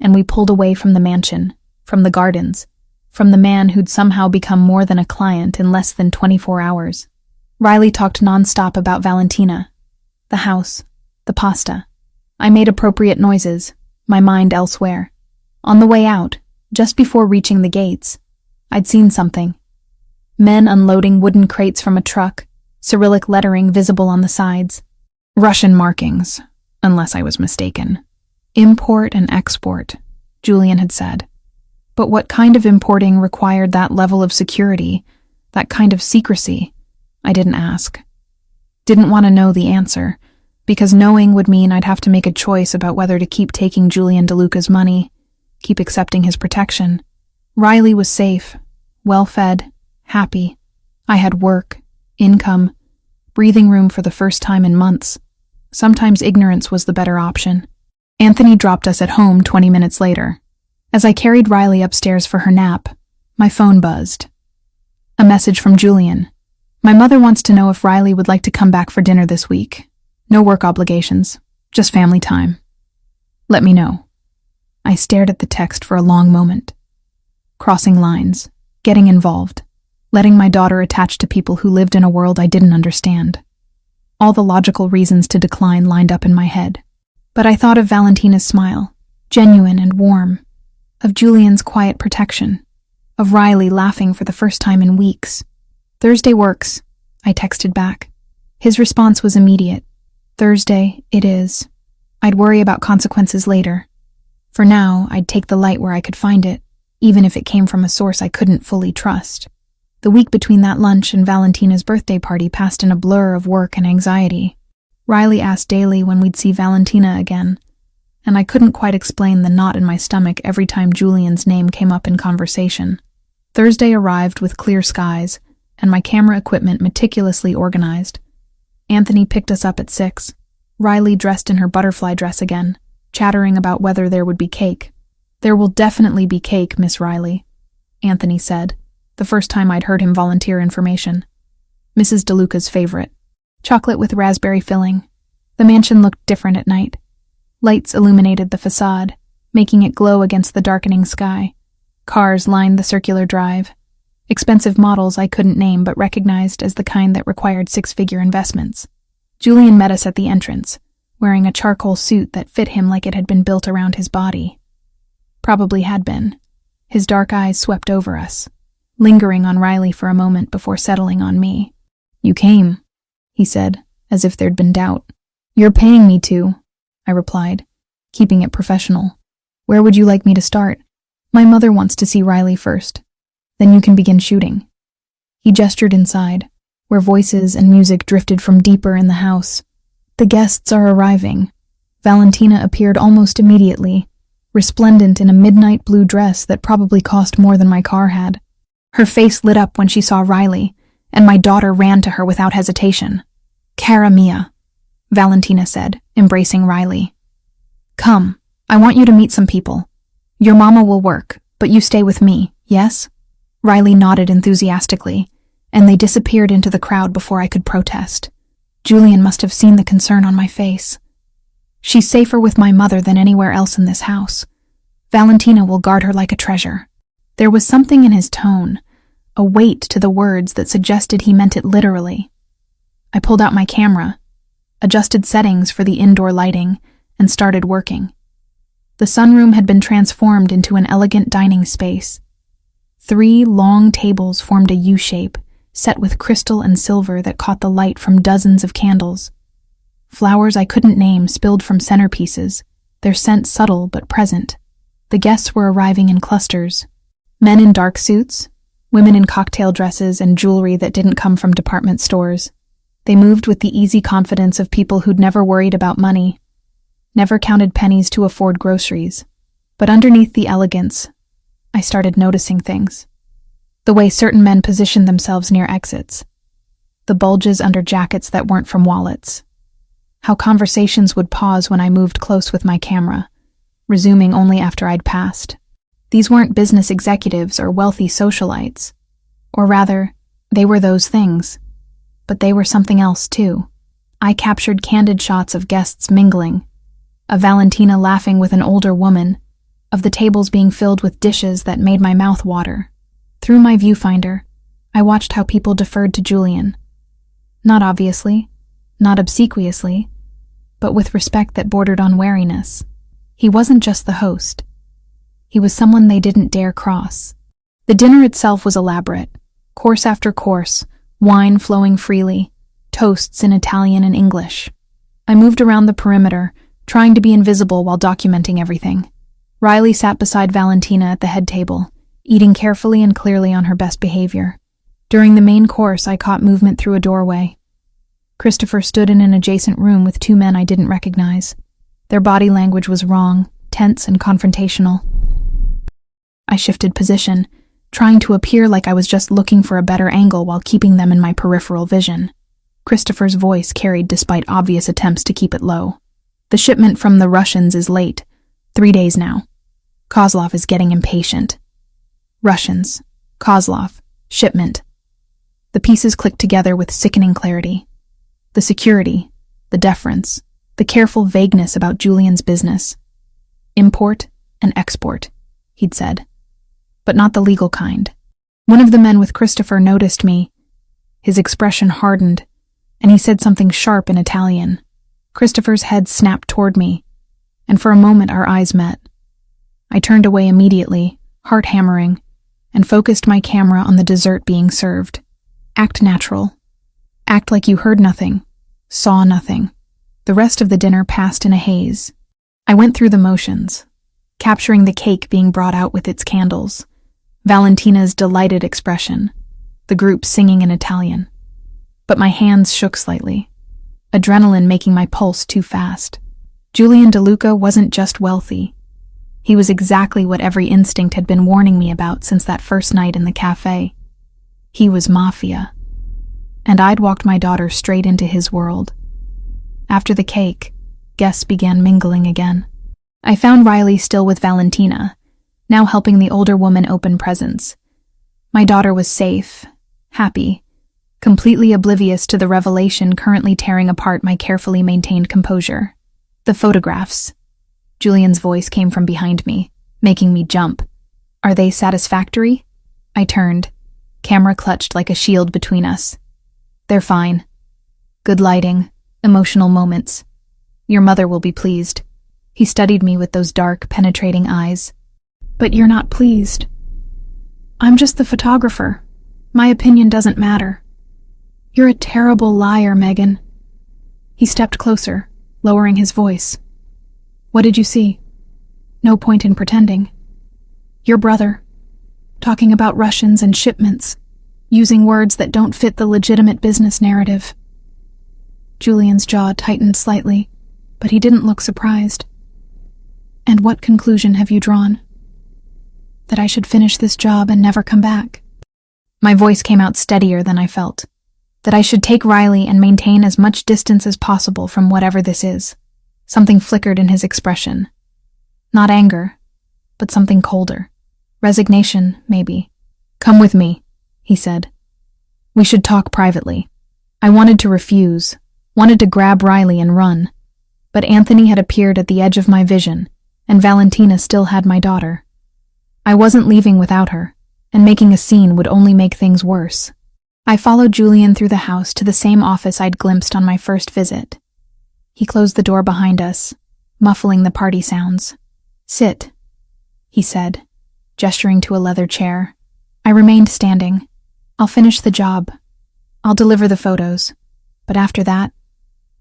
and we pulled away from the mansion, from the gardens, from the man who'd somehow become more than a client in less than 24 hours. Riley talked nonstop about Valentina, the house, the pasta. I made appropriate noises, my mind elsewhere. On the way out, just before reaching the gates, I'd seen something. Men unloading wooden crates from a truck, Cyrillic lettering visible on the sides. Russian markings, unless I was mistaken. Import and export, Julian had said. But what kind of importing required that level of security, that kind of secrecy? I didn't ask. Didn't want to know the answer, because knowing would mean I'd have to make a choice about whether to keep taking Julian DeLuca's money, keep accepting his protection. Riley was safe, well-fed, happy. I had work, income, breathing room for the first time in months. Sometimes ignorance was the better option. Anthony dropped us at home 20 minutes later. As I carried Riley upstairs for her nap, my phone buzzed. A message from Julian. My mother wants to know if Riley would like to come back for dinner this week. No work obligations, just family time. Let me know. I stared at the text for a long moment. Crossing lines, getting involved, letting my daughter attach to people who lived in a world I didn't understand. All the logical reasons to decline lined up in my head. But I thought of Valentina's smile, genuine and warm, of Julian's quiet protection, of Riley laughing for the first time in weeks. Thursday works, I texted back. His response was immediate. Thursday, it is. I'd worry about consequences later. For now, I'd take the light where I could find it, even if it came from a source I couldn't fully trust. The week between that lunch and Valentina's birthday party passed in a blur of work and anxiety. Riley asked daily when we'd see Valentina again, and I couldn't quite explain the knot in my stomach every time Julian's name came up in conversation. Thursday arrived with clear skies, and my camera equipment meticulously organized. Anthony picked us up at 6, Riley dressed in her butterfly dress again, chattering about whether there would be cake. There will definitely be cake, Miss Riley, Anthony said, the first time I'd heard him volunteer information. Mrs. DeLuca's favorite. Chocolate with raspberry filling. The mansion looked different at night. Lights illuminated the facade, making it glow against the darkening sky. Cars lined the circular drive. Expensive models I couldn't name but recognized as the kind that required six-figure investments. Julian met us at the entrance, wearing a charcoal suit that fit him like it had been built around his body. Probably had been. His dark eyes swept over us, lingering on Riley for a moment before settling on me. "You came," he said, as if there'd been doubt. "You're paying me to," I replied, keeping it professional. "Where would you like me to start?" "My mother wants to see Riley first. Then you can begin shooting." He gestured inside, where voices and music drifted from deeper in the house. "The guests are arriving." Valentina appeared almost immediately, resplendent in a midnight blue dress that probably cost more than my car had. Her face lit up when she saw Riley, and my daughter ran to her without hesitation. "Cara mia," Valentina said, embracing Riley. "Come, I want you to meet some people. Your mama will work, but you stay with me, yes?" Riley nodded enthusiastically, and they disappeared into the crowd before I could protest. Julian must have seen the concern on my face. "She's safer with my mother than anywhere else in this house. Valentina will guard her like a treasure." There was something in his tone, a weight to the words that suggested he meant it literally. I pulled out my camera, adjusted settings for the indoor lighting, and started working. The sunroom had been transformed into an elegant dining space. 3 long tables formed a U-shape, set with crystal and silver that caught the light from dozens of candles. Flowers I couldn't name spilled from centerpieces, their scent subtle but present. The guests were arriving in clusters. Men in dark suits, women in cocktail dresses and jewelry that didn't come from department stores. They moved with the easy confidence of people who'd never worried about money, never counted pennies to afford groceries. But underneath the elegance, I started noticing things. The way certain men positioned themselves near exits. The bulges under jackets that weren't from wallets. How conversations would pause when I moved close with my camera, resuming only after I'd passed. These weren't business executives or wealthy socialites. Or rather, they were those things. But they were something else, too. I captured candid shots of guests mingling, of Valentina laughing with an older woman, of the tables being filled with dishes that made my mouth water. Through my viewfinder, I watched how people deferred to Julian. Not obviously, not obsequiously, but with respect that bordered on wariness. He wasn't just the host. He was someone they didn't dare cross. The dinner itself was elaborate, course after course, wine flowing freely, toasts in Italian and English. I moved around the perimeter, trying to be invisible while documenting everything. Riley sat beside Valentina at the head table, eating carefully and clearly on her best behavior. During the main course, I caught movement through a doorway. Christopher stood in an adjacent room with 2 men I didn't recognize. Their body language was wrong, tense and confrontational. I shifted position, trying to appear like I was just looking for a better angle while keeping them in my peripheral vision. Christopher's voice carried despite obvious attempts to keep it low. "The shipment from the Russians is late. 3 days now. Kozlov is getting impatient." Russians, Kozlov, shipment. The pieces clicked together with sickening clarity. The security, the deference, the careful vagueness about Julian's business. Import and export, he'd said. But not the legal kind. One of the men with Christopher noticed me. His expression hardened, and he said something sharp in Italian. Christopher's head snapped toward me, and for a moment our eyes met. I turned away immediately, heart hammering, and focused my camera on the dessert being served. Act natural. Act like you heard nothing, saw nothing. The rest of the dinner passed in a haze. I went through the motions, capturing the cake being brought out with its candles, Valentina's delighted expression, the group singing in Italian. But my hands shook slightly, adrenaline making my pulse too fast. Julian DeLuca wasn't just wealthy. He was exactly what every instinct had been warning me about since that first night in the cafe. He was mafia. And I'd walked my daughter straight into his world. After the cake, guests began mingling again. I found Riley still with Valentina, now helping the older woman open presents. My daughter was safe, happy, completely oblivious to the revelation currently tearing apart my carefully maintained composure. The photographs, Julian's voice came from behind me, making me jump. Are they satisfactory? I turned, camera clutched like a shield between us. They're fine. Good lighting, emotional moments. Your mother will be pleased. He studied me with those dark, penetrating eyes. But you're not pleased. I'm just the photographer. My opinion doesn't matter. You're a terrible liar, Megan. He stepped closer, lowering his voice. What did you see? No point in pretending. Your brother, talking about Russians and shipments, using words that don't fit the legitimate business narrative. Julian's jaw tightened slightly, but he didn't look surprised. And what conclusion have you drawn? That I should finish this job and never come back? My voice came out steadier than I felt. That I should take Riley and maintain as much distance as possible from whatever this is. Something flickered in his expression. Not anger, but something colder. Resignation, maybe. Come with me, he said. We should talk privately. I wanted to refuse, wanted to grab Riley and run. But Anthony had appeared at the edge of my vision, and Valentina still had my daughter. I wasn't leaving without her, and making a scene would only make things worse. I followed Julian through the house to the same office I'd glimpsed on my first visit. He closed the door behind us, muffling the party sounds. Sit, he said, gesturing to a leather chair. I remained standing. I'll finish the job. I'll deliver the photos. But after that,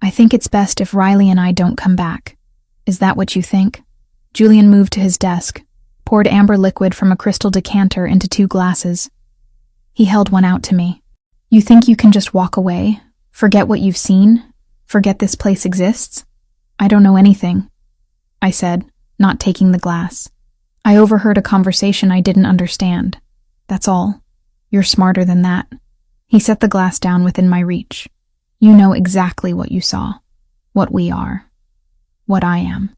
I think it's best if Riley and I don't come back. Is that what you think? Julian moved to his desk, poured amber liquid from a crystal decanter into 2 glasses. He held one out to me. You think you can just walk away? Forget what you've seen? Forget this place exists? I don't know anything, I said, not taking the glass. I overheard a conversation I didn't understand. That's all. You're smarter than that. He set the glass down within my reach. You know exactly what you saw. What we are. What I am.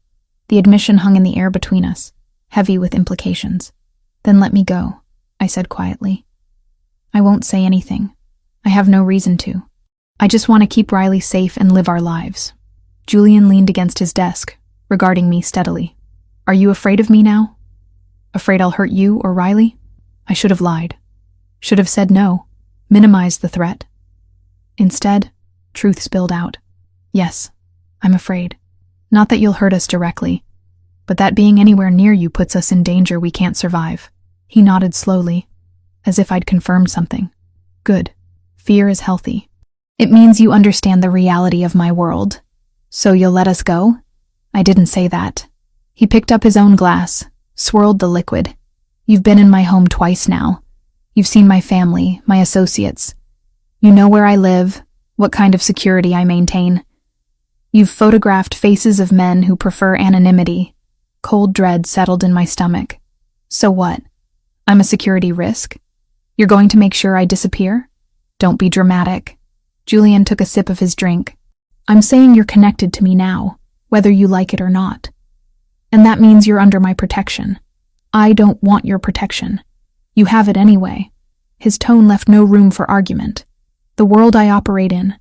The admission hung in the air between us, heavy with implications. Then let me go, I said quietly. I won't say anything. I have no reason to. I just want to keep Riley safe and live our lives. Julian leaned against his desk, regarding me steadily. Are you afraid of me now? Afraid I'll hurt you or Riley? I should have lied. Should have said no, minimized the threat. Instead, truth spilled out. Yes, I'm afraid. Not that you'll hurt us directly, but that being anywhere near you puts us in danger we can't survive. He nodded slowly, as if I'd confirmed something. Good. Fear is healthy. It means you understand the reality of my world. So you'll let us go? I didn't say that. He picked up his own glass, swirled the liquid. You've been in my home twice now. You've seen my family, my associates. You know where I live, what kind of security I maintain. You've photographed faces of men who prefer anonymity. Cold dread settled in my stomach. So what? I'm a security risk? You're going to make sure I disappear? Don't be dramatic. Julian took a sip of his drink. I'm saying you're connected to me now, whether you like it or not. And that means you're under my protection. I don't want your protection. You have it anyway. His tone left no room for argument. The world I operate in.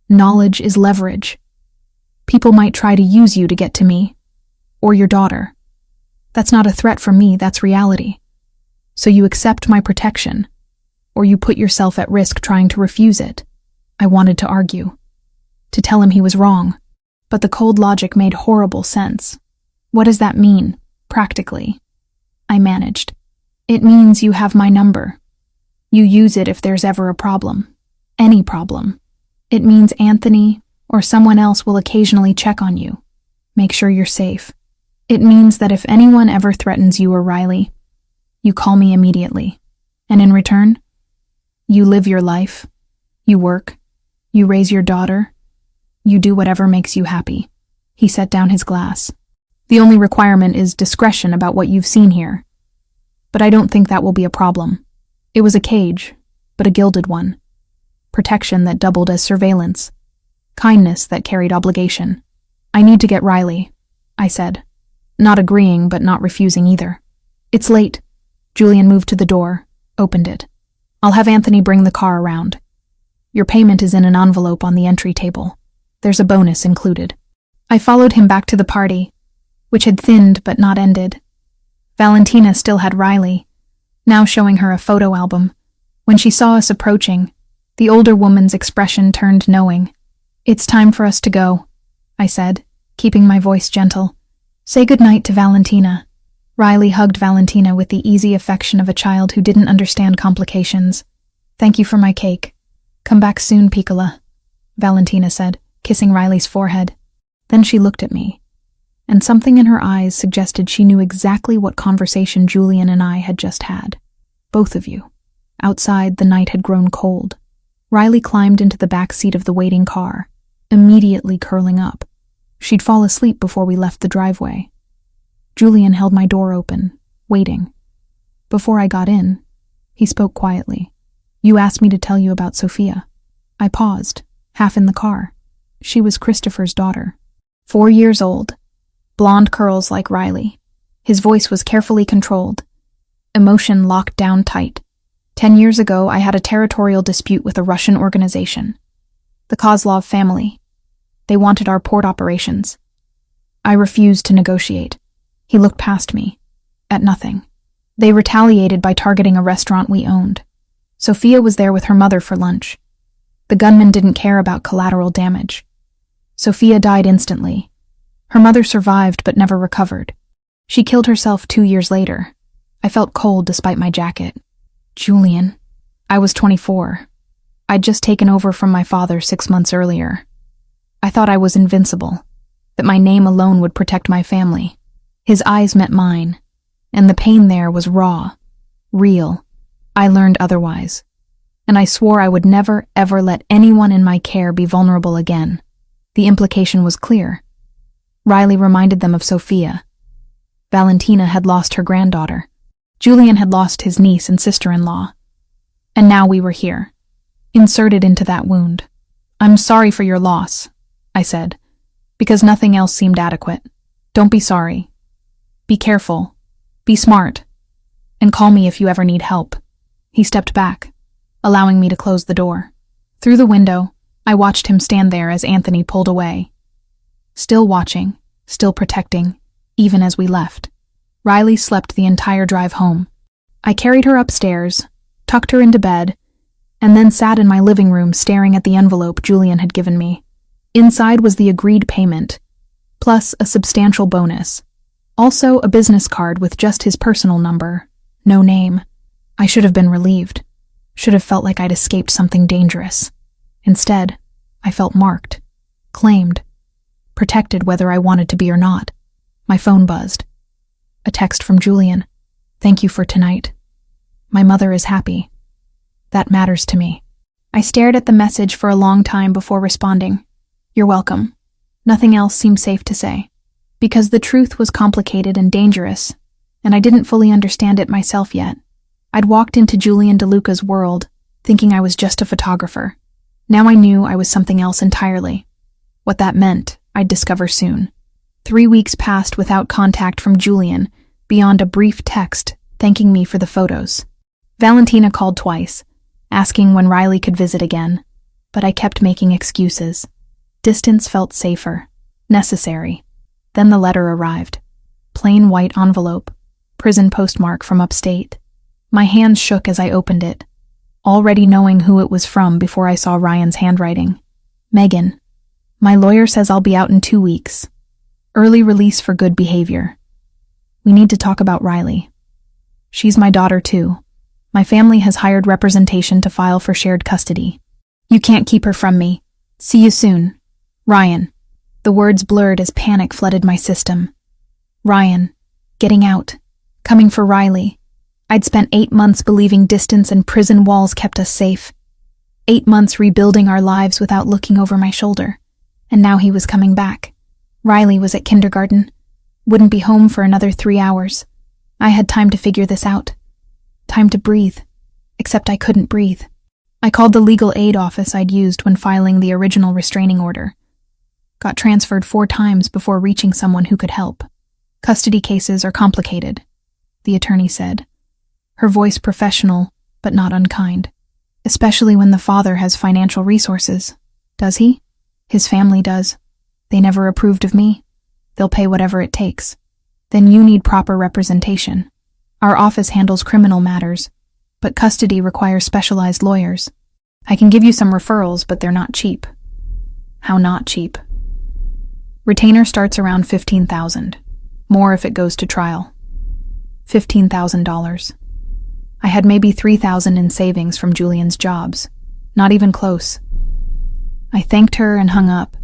Knowledge is leverage. People might try to use you to get to me. Or your daughter. That's not a threat from me, that's reality. So you accept my protection. Or you put yourself at risk trying to refuse it. I wanted to argue. To tell him he was wrong. But the cold logic made horrible sense. What does that mean, practically? I managed. It means you have my number. You use it if there's ever a problem. Any problem. It means Anthony or someone else will occasionally check on you. Make sure you're safe. It means that if anyone ever threatens you or Riley, you call me immediately. And in return, you live your life. You work. You raise your daughter. You do whatever makes you happy. He set down his glass. The only requirement is discretion about what you've seen here. But I don't think that will be a problem. It was a cage, but a gilded one. Protection that doubled as surveillance. Kindness that carried obligation. I need to get Riley, I said. Not agreeing, but not refusing either. It's late. Julian moved to the door, opened it. I'll have Anthony bring the car around. Your payment is in an envelope on the entry table. There's a bonus included. I followed him back to the party, which had thinned but not ended. Valentina still had Riley, now showing her a photo album. When she saw us approaching, the older woman's expression turned knowing. "It's time for us to go," I said, keeping my voice gentle. "Say goodnight to Valentina." Riley hugged Valentina with the easy affection of a child who didn't understand complications. "Thank you for my cake. Come back soon, Piccola," Valentina said, kissing Riley's forehead. Then she looked at me, and something in her eyes suggested she knew exactly what conversation Julian and I had just had. "Both of you." Outside, the night had grown cold. Riley climbed into the back seat of the waiting car, immediately curling up. She'd fall asleep before we left the driveway. Julian held my door open, waiting. Before I got in, he spoke quietly. "You asked me to tell you about Sophia." I paused, half in the car. She was Christopher's daughter. 4 years old, blonde curls like Riley. His voice was carefully controlled, emotion locked down tight. 10 years ago, I had a territorial dispute with a Russian organization, the Kozlov family. They wanted our port operations. I refused to negotiate. He looked past me, at nothing. They retaliated by targeting a restaurant we owned. Sophia was there with her mother for lunch. The gunman didn't care about collateral damage. Sophia died instantly. Her mother survived but never recovered. She killed herself 2 years later. I felt cold despite my jacket. "Julian." I was 24. I'd just taken over from my father 6 months earlier. I thought I was invincible, that my name alone would protect my family. His eyes met mine, and the pain there was raw, real. I learned otherwise, and I swore I would never, ever let anyone in my care be vulnerable again. The implication was clear. Riley reminded them of Sophia. Valentina had lost her granddaughter. Julian had lost his niece and sister-in-law. And now we were here, inserted into that wound. "I'm sorry for your loss," I said, because nothing else seemed adequate. "Don't be sorry. Be careful. Be smart. And call me if you ever need help." He stepped back, allowing me to close the door. Through the window, I watched him stand there as Anthony pulled away. Still watching, still protecting, even as we left. Riley slept the entire drive home. I carried her upstairs, tucked her into bed, and then sat in my living room staring at the envelope Julian had given me. Inside was the agreed payment, plus a substantial bonus. Also a business card with just his personal number, no name. I should have been relieved. Should have felt like I'd escaped something dangerous. Instead, I felt marked, claimed, protected whether I wanted to be or not. My phone buzzed. A text from Julian. "Thank you for tonight. My mother is happy. That matters to me." I stared at the message for a long time before responding. "You're welcome." Nothing else seemed safe to say, because the truth was complicated and dangerous, and I didn't fully understand it myself yet. I'd walked into Julian DeLuca's world, thinking I was just a photographer. Now I knew I was something else entirely. What that meant, I'd discover soon. 3 weeks passed without contact from Julian, beyond a brief text thanking me for the photos. Valentina called twice, asking when Riley could visit again, but I kept making excuses. Distance felt safer, necessary. Then the letter arrived. Plain white envelope, prison postmark from upstate. My hands shook as I opened it, already knowing who it was from before I saw Ryan's handwriting. "Megan, my lawyer says I'll be out in 2 weeks. Early release for good behavior. We need to talk about Riley. She's my daughter too. My family has hired representation to file for shared custody. You can't keep her from me. See you soon. Ryan." The words blurred as panic flooded my system. Ryan, getting out, coming for Riley. I'd spent 8 months believing distance and prison walls kept us safe. 8 months rebuilding our lives without looking over my shoulder. And now he was coming back. Riley was at kindergarten. Wouldn't be home for another 3 hours. I had time to figure this out. Time to breathe. Except I couldn't breathe. I called the legal aid office I'd used when filing the original restraining order. Got transferred 4 times before reaching someone who could help. "Custody cases are complicated," the attorney said, her voice professional but not unkind. "Especially when the father has financial resources. Does he? His family does. They never approved of me. They'll pay whatever it takes." Then you need proper representation. Our office handles criminal matters, but custody requires specialized lawyers. I can give you some referrals, but they're not cheap. How not cheap? Retainer starts around $15,000. More if it goes to trial. $15,000. I had maybe $3,000 in savings from Julian's jobs. Not even close. I thanked her and hung up,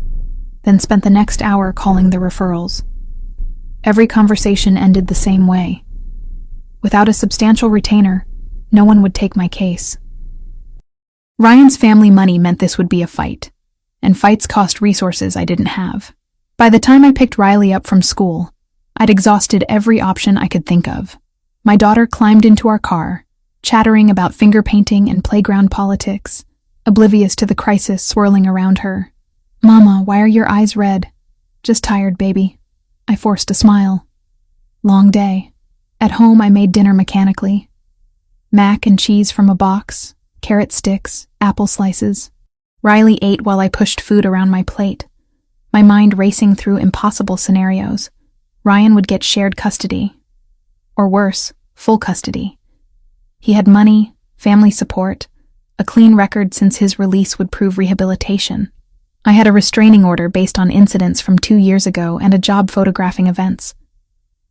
then spent the next hour calling the referrals. Every conversation ended the same way. Without a substantial retainer, no one would take my case. Ryan's family money meant this would be a fight, and fights cost resources I didn't have. By the time I picked Riley up from school, I'd exhausted every option I could think of. My daughter climbed into our car, chattering about finger painting and playground politics, oblivious to the crisis swirling around her. "Mama, why are your eyes red?" "Just tired, baby." I forced a smile. Long day. At home, I made dinner mechanically. Mac and cheese from a box, carrot sticks, apple slices. Riley ate while I pushed food around my plate, my mind racing through impossible scenarios. Ryan would get shared custody. Or worse, full custody. He had money, family support, a clean record since his release would prove rehabilitation. I had a restraining order based on incidents from 2 years ago and a job photographing events.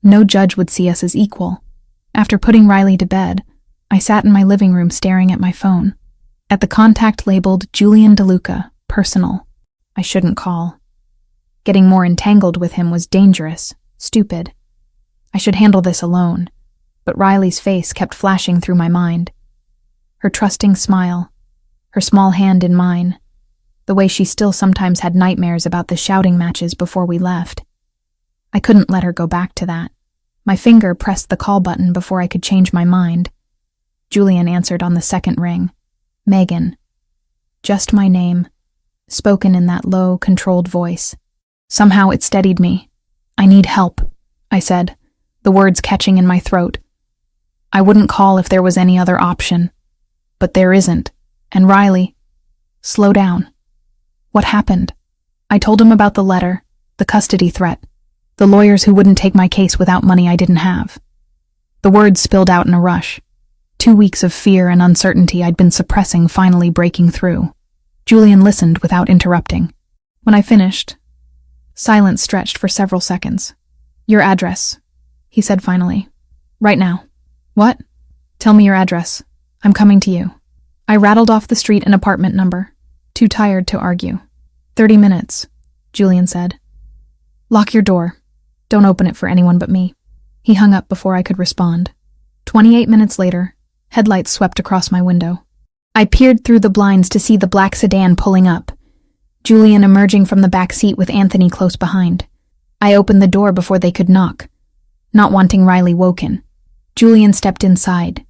No judge would see us as equal. After putting Riley to bed, I sat in my living room staring at my phone. At the contact labeled Julian DeLuca, personal. I shouldn't call. Getting more entangled with him was dangerous, stupid. I should handle this alone, but Riley's face kept flashing through my mind. Her trusting smile, her small hand in mine, the way she still sometimes had nightmares about the shouting matches before we left. I couldn't let her go back to that. My finger pressed the call button before I could change my mind. Julian answered on the second ring. Megan. Just my name, spoken in that low, controlled voice. Somehow it steadied me. "I need help," I said, the words catching in my throat. I wouldn't call if there was any other option. But there isn't. And Riley, slow down. What happened? I told him about the letter, the custody threat, the lawyers who wouldn't take my case without money I didn't have. The words spilled out in a rush. 2 weeks of fear and uncertainty I'd been suppressing finally breaking through. Julian listened without interrupting. When I finished, silence stretched for several seconds. "Your address," he said finally. "Right now." "What?" "Tell me your address. I'm coming to you." I rattled off the street and apartment number, too tired to argue. 30 minutes, Julian said. "Lock your door. Don't open it for anyone but me." He hung up before I could respond. 28 minutes later, headlights swept across my window. I peered through the blinds to see the black sedan pulling up, Julian emerging from the back seat with Anthony close behind. I opened the door before they could knock, not wanting Riley woken. Julian stepped inside,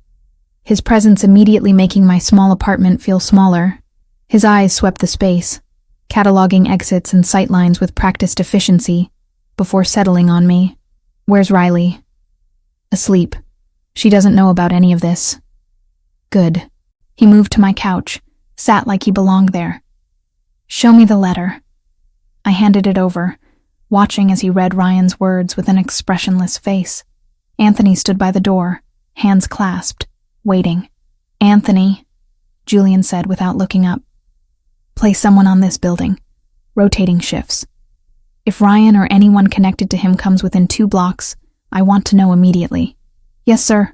his presence immediately making my small apartment feel smaller. His eyes swept the space, cataloging exits and sightlines with practiced efficiency, before settling on me. "Where's Riley?" "Asleep. She doesn't know about any of this." "Good." He moved to my couch, sat like he belonged there. "Show me the letter." I handed it over, watching as he read Ryan's words with an expressionless face. Anthony stood by the door, hands clasped, waiting. "Anthony," Julian said without looking up. "Place someone on this building. Rotating shifts. If Ryan or anyone connected to him comes within 2 blocks, I want to know immediately." "Yes, sir."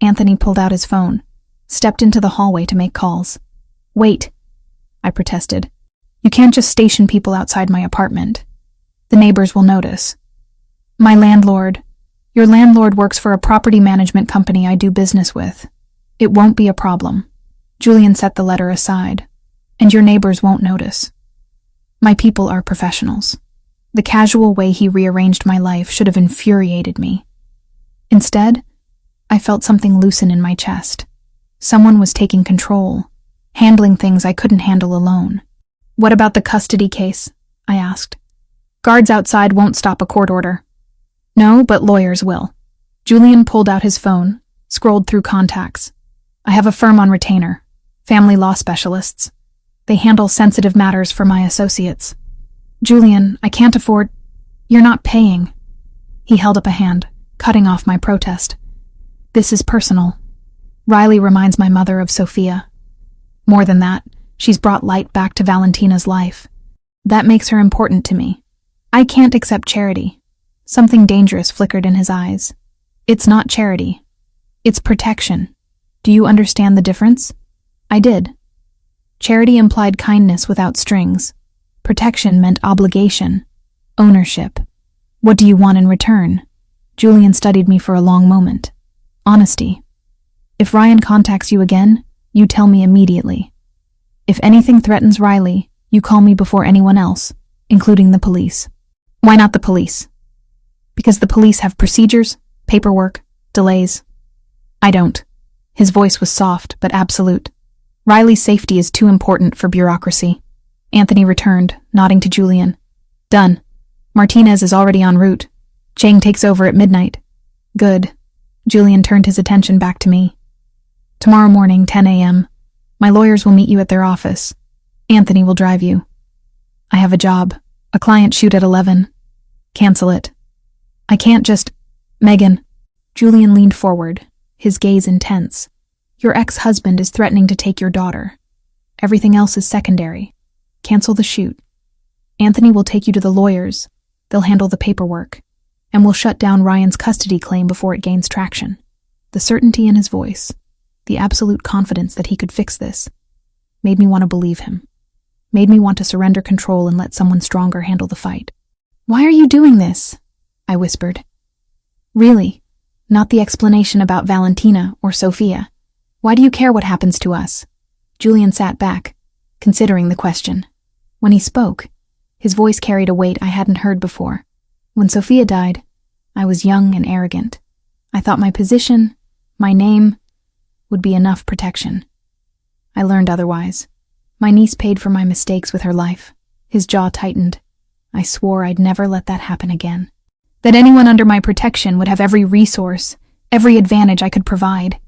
Anthony pulled out his phone, stepped into the hallway to make calls. "Wait," I protested. "You can't just station people outside my apartment. The neighbors will notice." "My landlord. Your landlord works for a property management company I do business with. It won't be a problem." Julian set the letter aside. "And your neighbors won't notice. My people are professionals." The casual way he rearranged my life should have infuriated me. Instead, I felt something loosen in my chest. Someone was taking control, handling things I couldn't handle alone. "What about the custody case?" I asked. "Guards outside won't stop a court order." "No, but lawyers will." Julian pulled out his phone, scrolled through contacts. "I have a firm on retainer, family law specialists. They handle sensitive matters for my associates." "Julian, I can't afford—" "You're not paying." He held up a hand, cutting off my protest. This is personal. Riley reminds my mother of Sophia. More than that, she's brought light back to Valentina's life. That makes her important to me. I can't accept charity. Something dangerous flickered in his eyes. It's not charity. It's protection. Do you understand the difference? I did. Charity implied kindness without strings. Protection meant obligation, ownership. What do you want in return? Julian studied me for a long moment. Honesty. If Ryan contacts you again, you tell me immediately. If anything threatens Riley, you call me before anyone else, including the police. Why not the police? Because the police have procedures, paperwork, delays. I don't. His voice was soft but absolute. Riley's safety is too important for bureaucracy. Anthony returned, nodding to Julian. Done. Martinez is already en route. Chang takes over at midnight. Good. Julian turned his attention back to me. Tomorrow morning, 10 a.m. My lawyers will meet you at their office. Anthony will drive you. I have a job. A client shoot at 11. Cancel it. I can't just... Megan. Julian leaned forward, his gaze intense. Your ex-husband is threatening to take your daughter. Everything else is secondary. Cancel the shoot. Anthony will take you to the lawyers. They'll handle the paperwork. And we'll shut down Ryan's custody claim before it gains traction. The certainty in his voice, the absolute confidence that he could fix this, made me want to believe him. Made me want to surrender control and let someone stronger handle the fight. Why are you doing this? I whispered. Really, not the explanation about Valentina or Sophia. Why do you care what happens to us? Julian sat back, considering the question. When he spoke, his voice carried a weight I hadn't heard before. When Sophia died, I was young and arrogant. I thought my position, my name, would be enough protection. I learned otherwise. My niece paid for my mistakes with her life. His jaw tightened. I swore I'd never let that happen again. That anyone under my protection would have every resource, every advantage I could provide.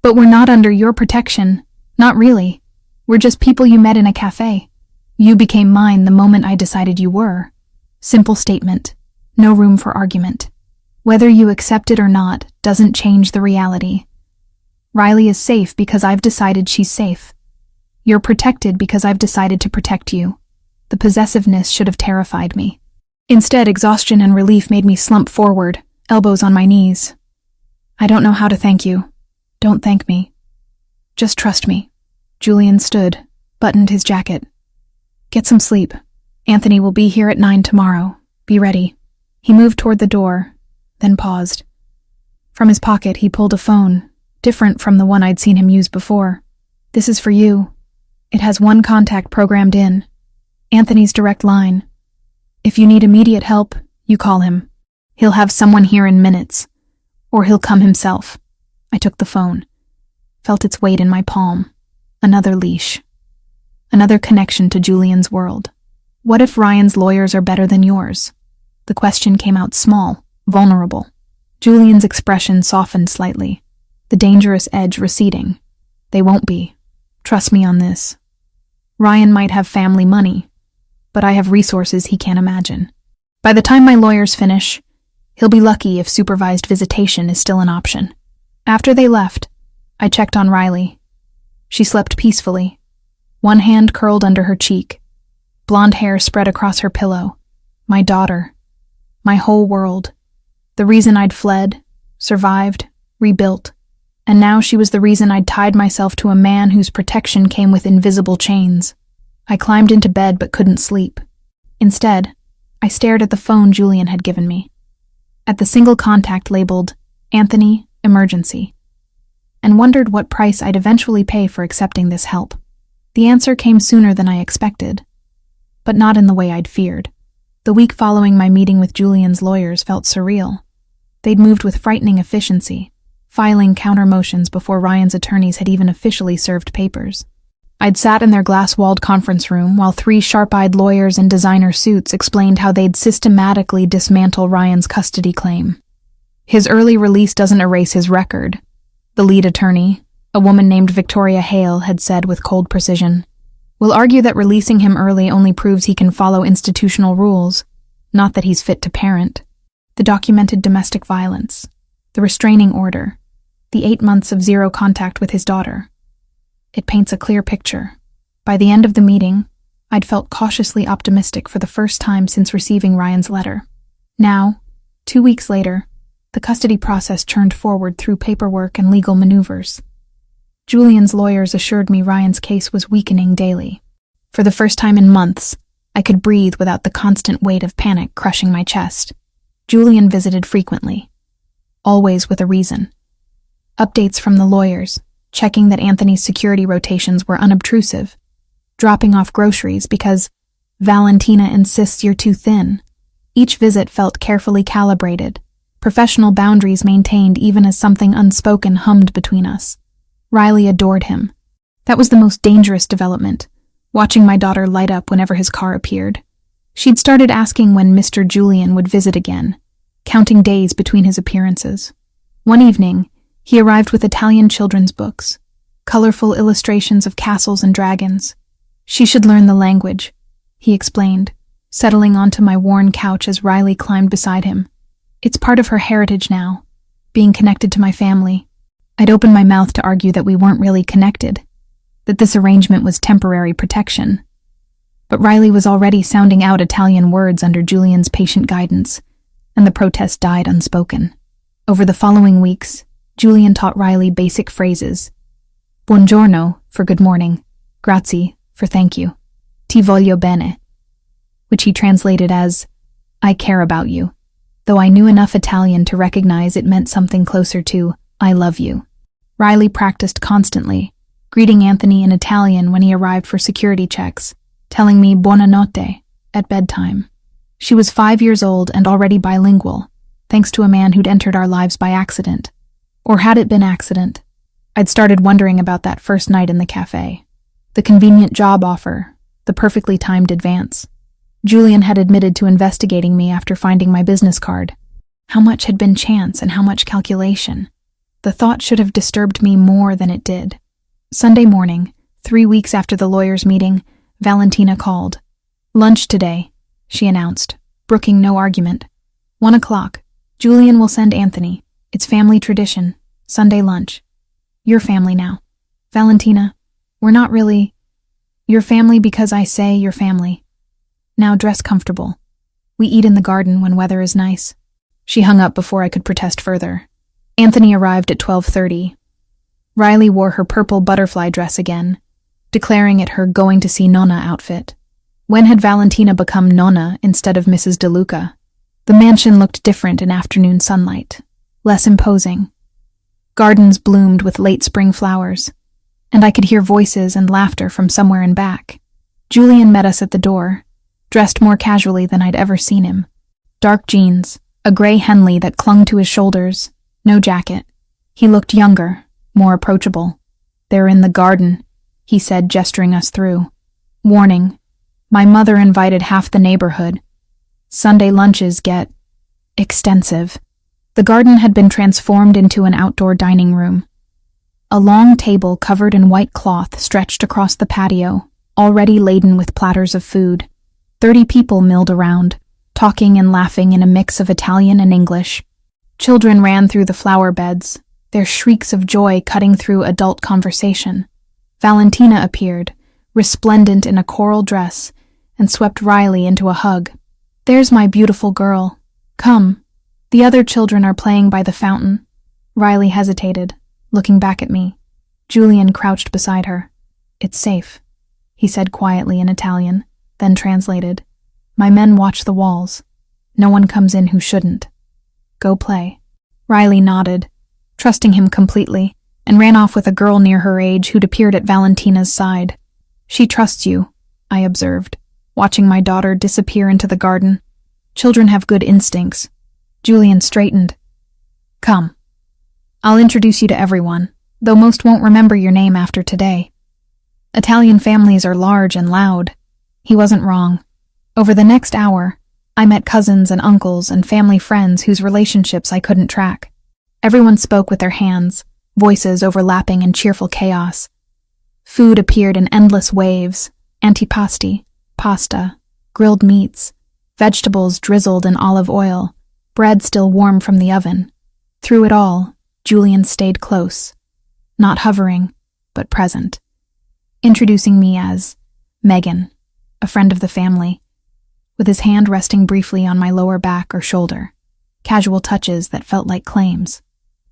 But we're not under your protection. Not really. We're just people you met in a cafe. You became mine the moment I decided you were. Simple statement. No room for argument. Whether you accept it or not doesn't change the reality. Riley is safe because I've decided she's safe. You're protected because I've decided to protect you. The possessiveness should have terrified me. Instead, exhaustion and relief made me slump forward, elbows on my knees. I don't know how to thank you. Don't thank me. Just trust me. Julian stood, buttoned his jacket. Get some sleep. Anthony will be here at 9 tomorrow. Be ready. He moved toward the door, then paused. From his pocket, he pulled a phone, different from the one I'd seen him use before. This is for you. It has one contact programmed in. Anthony's direct line. If you need immediate help, you call him. He'll have someone here in minutes. Or he'll come himself. I took the phone. Felt its weight in my palm. Another leash. Another connection to Julian's world. What if Ryan's lawyers are better than yours? The question came out small, vulnerable. Julian's expression softened slightly, the dangerous edge receding. They won't be. Trust me on this. Ryan might have family money, but I have resources he can't imagine. By the time my lawyers finish, he'll be lucky if supervised visitation is still an option. After they left, I checked on Riley. She slept peacefully, one hand curled under her cheek, blonde hair spread across her pillow. My daughter. My whole world. The reason I'd fled, survived, rebuilt. And now she was the reason I'd tied myself to a man whose protection came with invisible chains. I climbed into bed but couldn't sleep. Instead, I stared at the phone Julian had given me. At the single contact labeled, Anthony, Emergency. And wondered what price I'd eventually pay for accepting this help. The answer came sooner than I expected. But not in the way I'd feared. The week following my meeting with Julian's lawyers felt surreal. They'd moved with frightening efficiency, filing counter motions before Ryan's attorneys had even officially served papers. I'd sat in their glass-walled conference room while 3 sharp-eyed lawyers in designer suits explained how they'd systematically dismantle Ryan's custody claim. His early release doesn't erase his record, the lead attorney, a woman named Victoria Hale, had said with cold precision. We'll argue that releasing him early only proves he can follow institutional rules, not that he's fit to parent. The documented domestic violence, the restraining order, the 8 months of zero contact with his daughter. It paints a clear picture. By the end of the meeting, I'd felt cautiously optimistic for the first time since receiving Ryan's letter. Now, 2 weeks later, the custody process churned forward through paperwork and legal maneuvers. Julian's lawyers assured me Ryan's case was weakening daily. For the first time in months, I could breathe without the constant weight of panic crushing my chest. Julian visited frequently, always with a reason. Updates from the lawyers, checking that Anthony's security rotations were unobtrusive, dropping off groceries because Valentina insists you're too thin. Each visit felt carefully calibrated, professional boundaries maintained even as something unspoken hummed between us. Riley adored him. That was the most dangerous development, watching my daughter light up whenever his car appeared. She'd started asking when Mr. Julian would visit again, counting days between his appearances. One evening, he arrived with Italian children's books, colorful illustrations of castles and dragons. She should learn the language, he explained, settling onto my worn couch as Riley climbed beside him. It's part of her heritage now, being connected to my family. I'd opened my mouth to argue that we weren't really connected, that this arrangement was temporary protection. But Riley was already sounding out Italian words under Julian's patient guidance, and the protest died unspoken. Over the following weeks, Julian taught Riley basic phrases. Buongiorno for good morning, grazie for thank you, ti voglio bene, which he translated as, I care about you, though I knew enough Italian to recognize it meant something closer to, I love you. Riley practiced constantly, greeting Anthony in Italian when he arrived for security checks, telling me buonanotte at bedtime. She was 5 years old and already bilingual, thanks to a man who'd entered our lives by accident. Or had it been accident? I'd started wondering about that first night in the cafe. The convenient job offer, the perfectly timed advance. Julian had admitted to investigating me after finding my business card. How much had been chance and how much calculation? The thought should have disturbed me more than it did. Sunday morning, 3 weeks after the lawyers' meeting, Valentina called. Lunch today, she announced, brooking no argument. 1 o'clock. Julian will send Anthony. It's family tradition. Sunday lunch. Your family now. Valentina, we're not really your family because I say your family. Now dress comfortable. We eat in the garden when weather is nice. She hung up before I could protest further. Anthony arrived at 12:30. Riley wore her purple butterfly dress again, declaring it her going to see Nonna outfit. When had Valentina become Nonna instead of Mrs. DeLuca? The mansion looked different in afternoon sunlight, less imposing. Gardens bloomed with late spring flowers, and I could hear voices and laughter from somewhere in back. Julian met us at the door, dressed more casually than I'd ever seen him. Dark jeans, a gray Henley that clung to his shoulders, no jacket. He looked younger, more approachable. They're in the garden, he said, gesturing us through. Warning, my mother invited half the neighborhood. Sunday lunches get extensive. The garden had been transformed into an outdoor dining room. A long table covered in white cloth stretched across the patio, already laden with platters of food. 30 people milled around, talking and laughing in a mix of Italian and English. Children ran through the flower beds, their shrieks of joy cutting through adult conversation. Valentina appeared, resplendent in a coral dress, and swept Riley into a hug. There's my beautiful girl. Come. The other children are playing by the fountain. Riley hesitated, looking back at me. Julian crouched beside her. It's safe, he said quietly in Italian, then translated. My men watch the walls. No one comes in who shouldn't. Go play. Riley nodded, trusting him completely, and ran off with a girl near her age who'd appeared at Valentina's side. She trusts you, I observed, watching my daughter disappear into the garden. Children have good instincts. Julian straightened. Come. I'll introduce you to everyone, though most won't remember your name after today. Italian families are large and loud. He wasn't wrong. Over the next hour, I met cousins and uncles and family friends whose relationships I couldn't track. Everyone spoke with their hands, voices overlapping in cheerful chaos. Food appeared in endless waves, antipasti, pasta, grilled meats, vegetables drizzled in olive oil, bread still warm from the oven. Through it all, Julian stayed close, not hovering, but present, introducing me as Megan, a friend of the family, with his hand resting briefly on my lower back or shoulder, casual touches that felt like claims.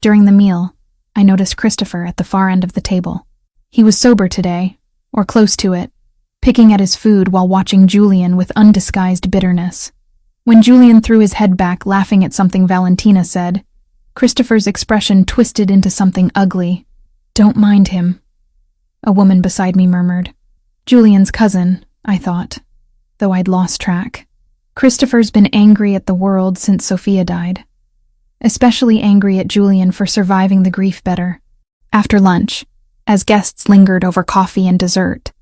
During the meal, I noticed Christopher at the far end of the table. He was sober today, or close to it, picking at his food while watching Julian with undisguised bitterness. When Julian threw his head back, laughing at something Valentina said, Christopher's expression twisted into something ugly. "Don't mind him," a woman beside me murmured. Julian's cousin, I thought, though I'd lost track. Christopher's been angry at the world since Sophia died, especially angry at Julian for surviving the grief better. After lunch, as guests lingered over coffee and dessert,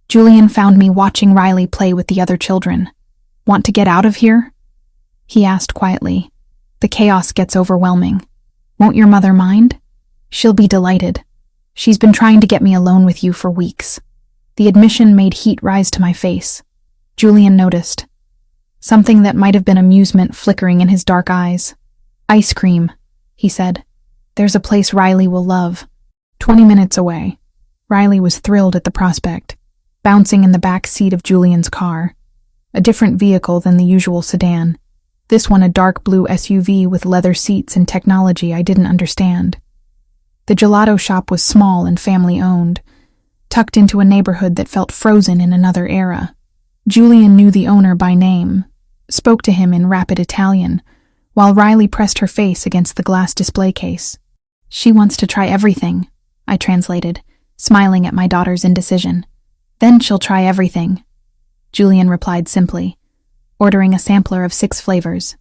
Julian found me watching Riley play with the other children. "Want to get out of here?" he asked quietly. "The chaos gets overwhelming. Won't your mother mind? She'll be delighted. She's been trying to get me alone with you for weeks." The admission made heat rise to my face. Julian noticed something that might have been amusement flickering in his dark eyes. "Ice cream," he said. "There's a place Riley will love." 20 minutes away, Riley was thrilled at the prospect, bouncing in the back seat of Julian's car, a different vehicle than the usual sedan. This one a dark blue SUV with leather seats and technology I didn't understand. The gelato shop was small and family-owned, tucked into a neighborhood that felt frozen in another era. Julian knew the owner by name, spoke to him in rapid Italian, while Riley pressed her face against the glass display case. "She wants to try everything," I translated, smiling at my daughter's indecision. "Then she'll try everything," Julian replied simply, ordering a sampler of 6 flavors.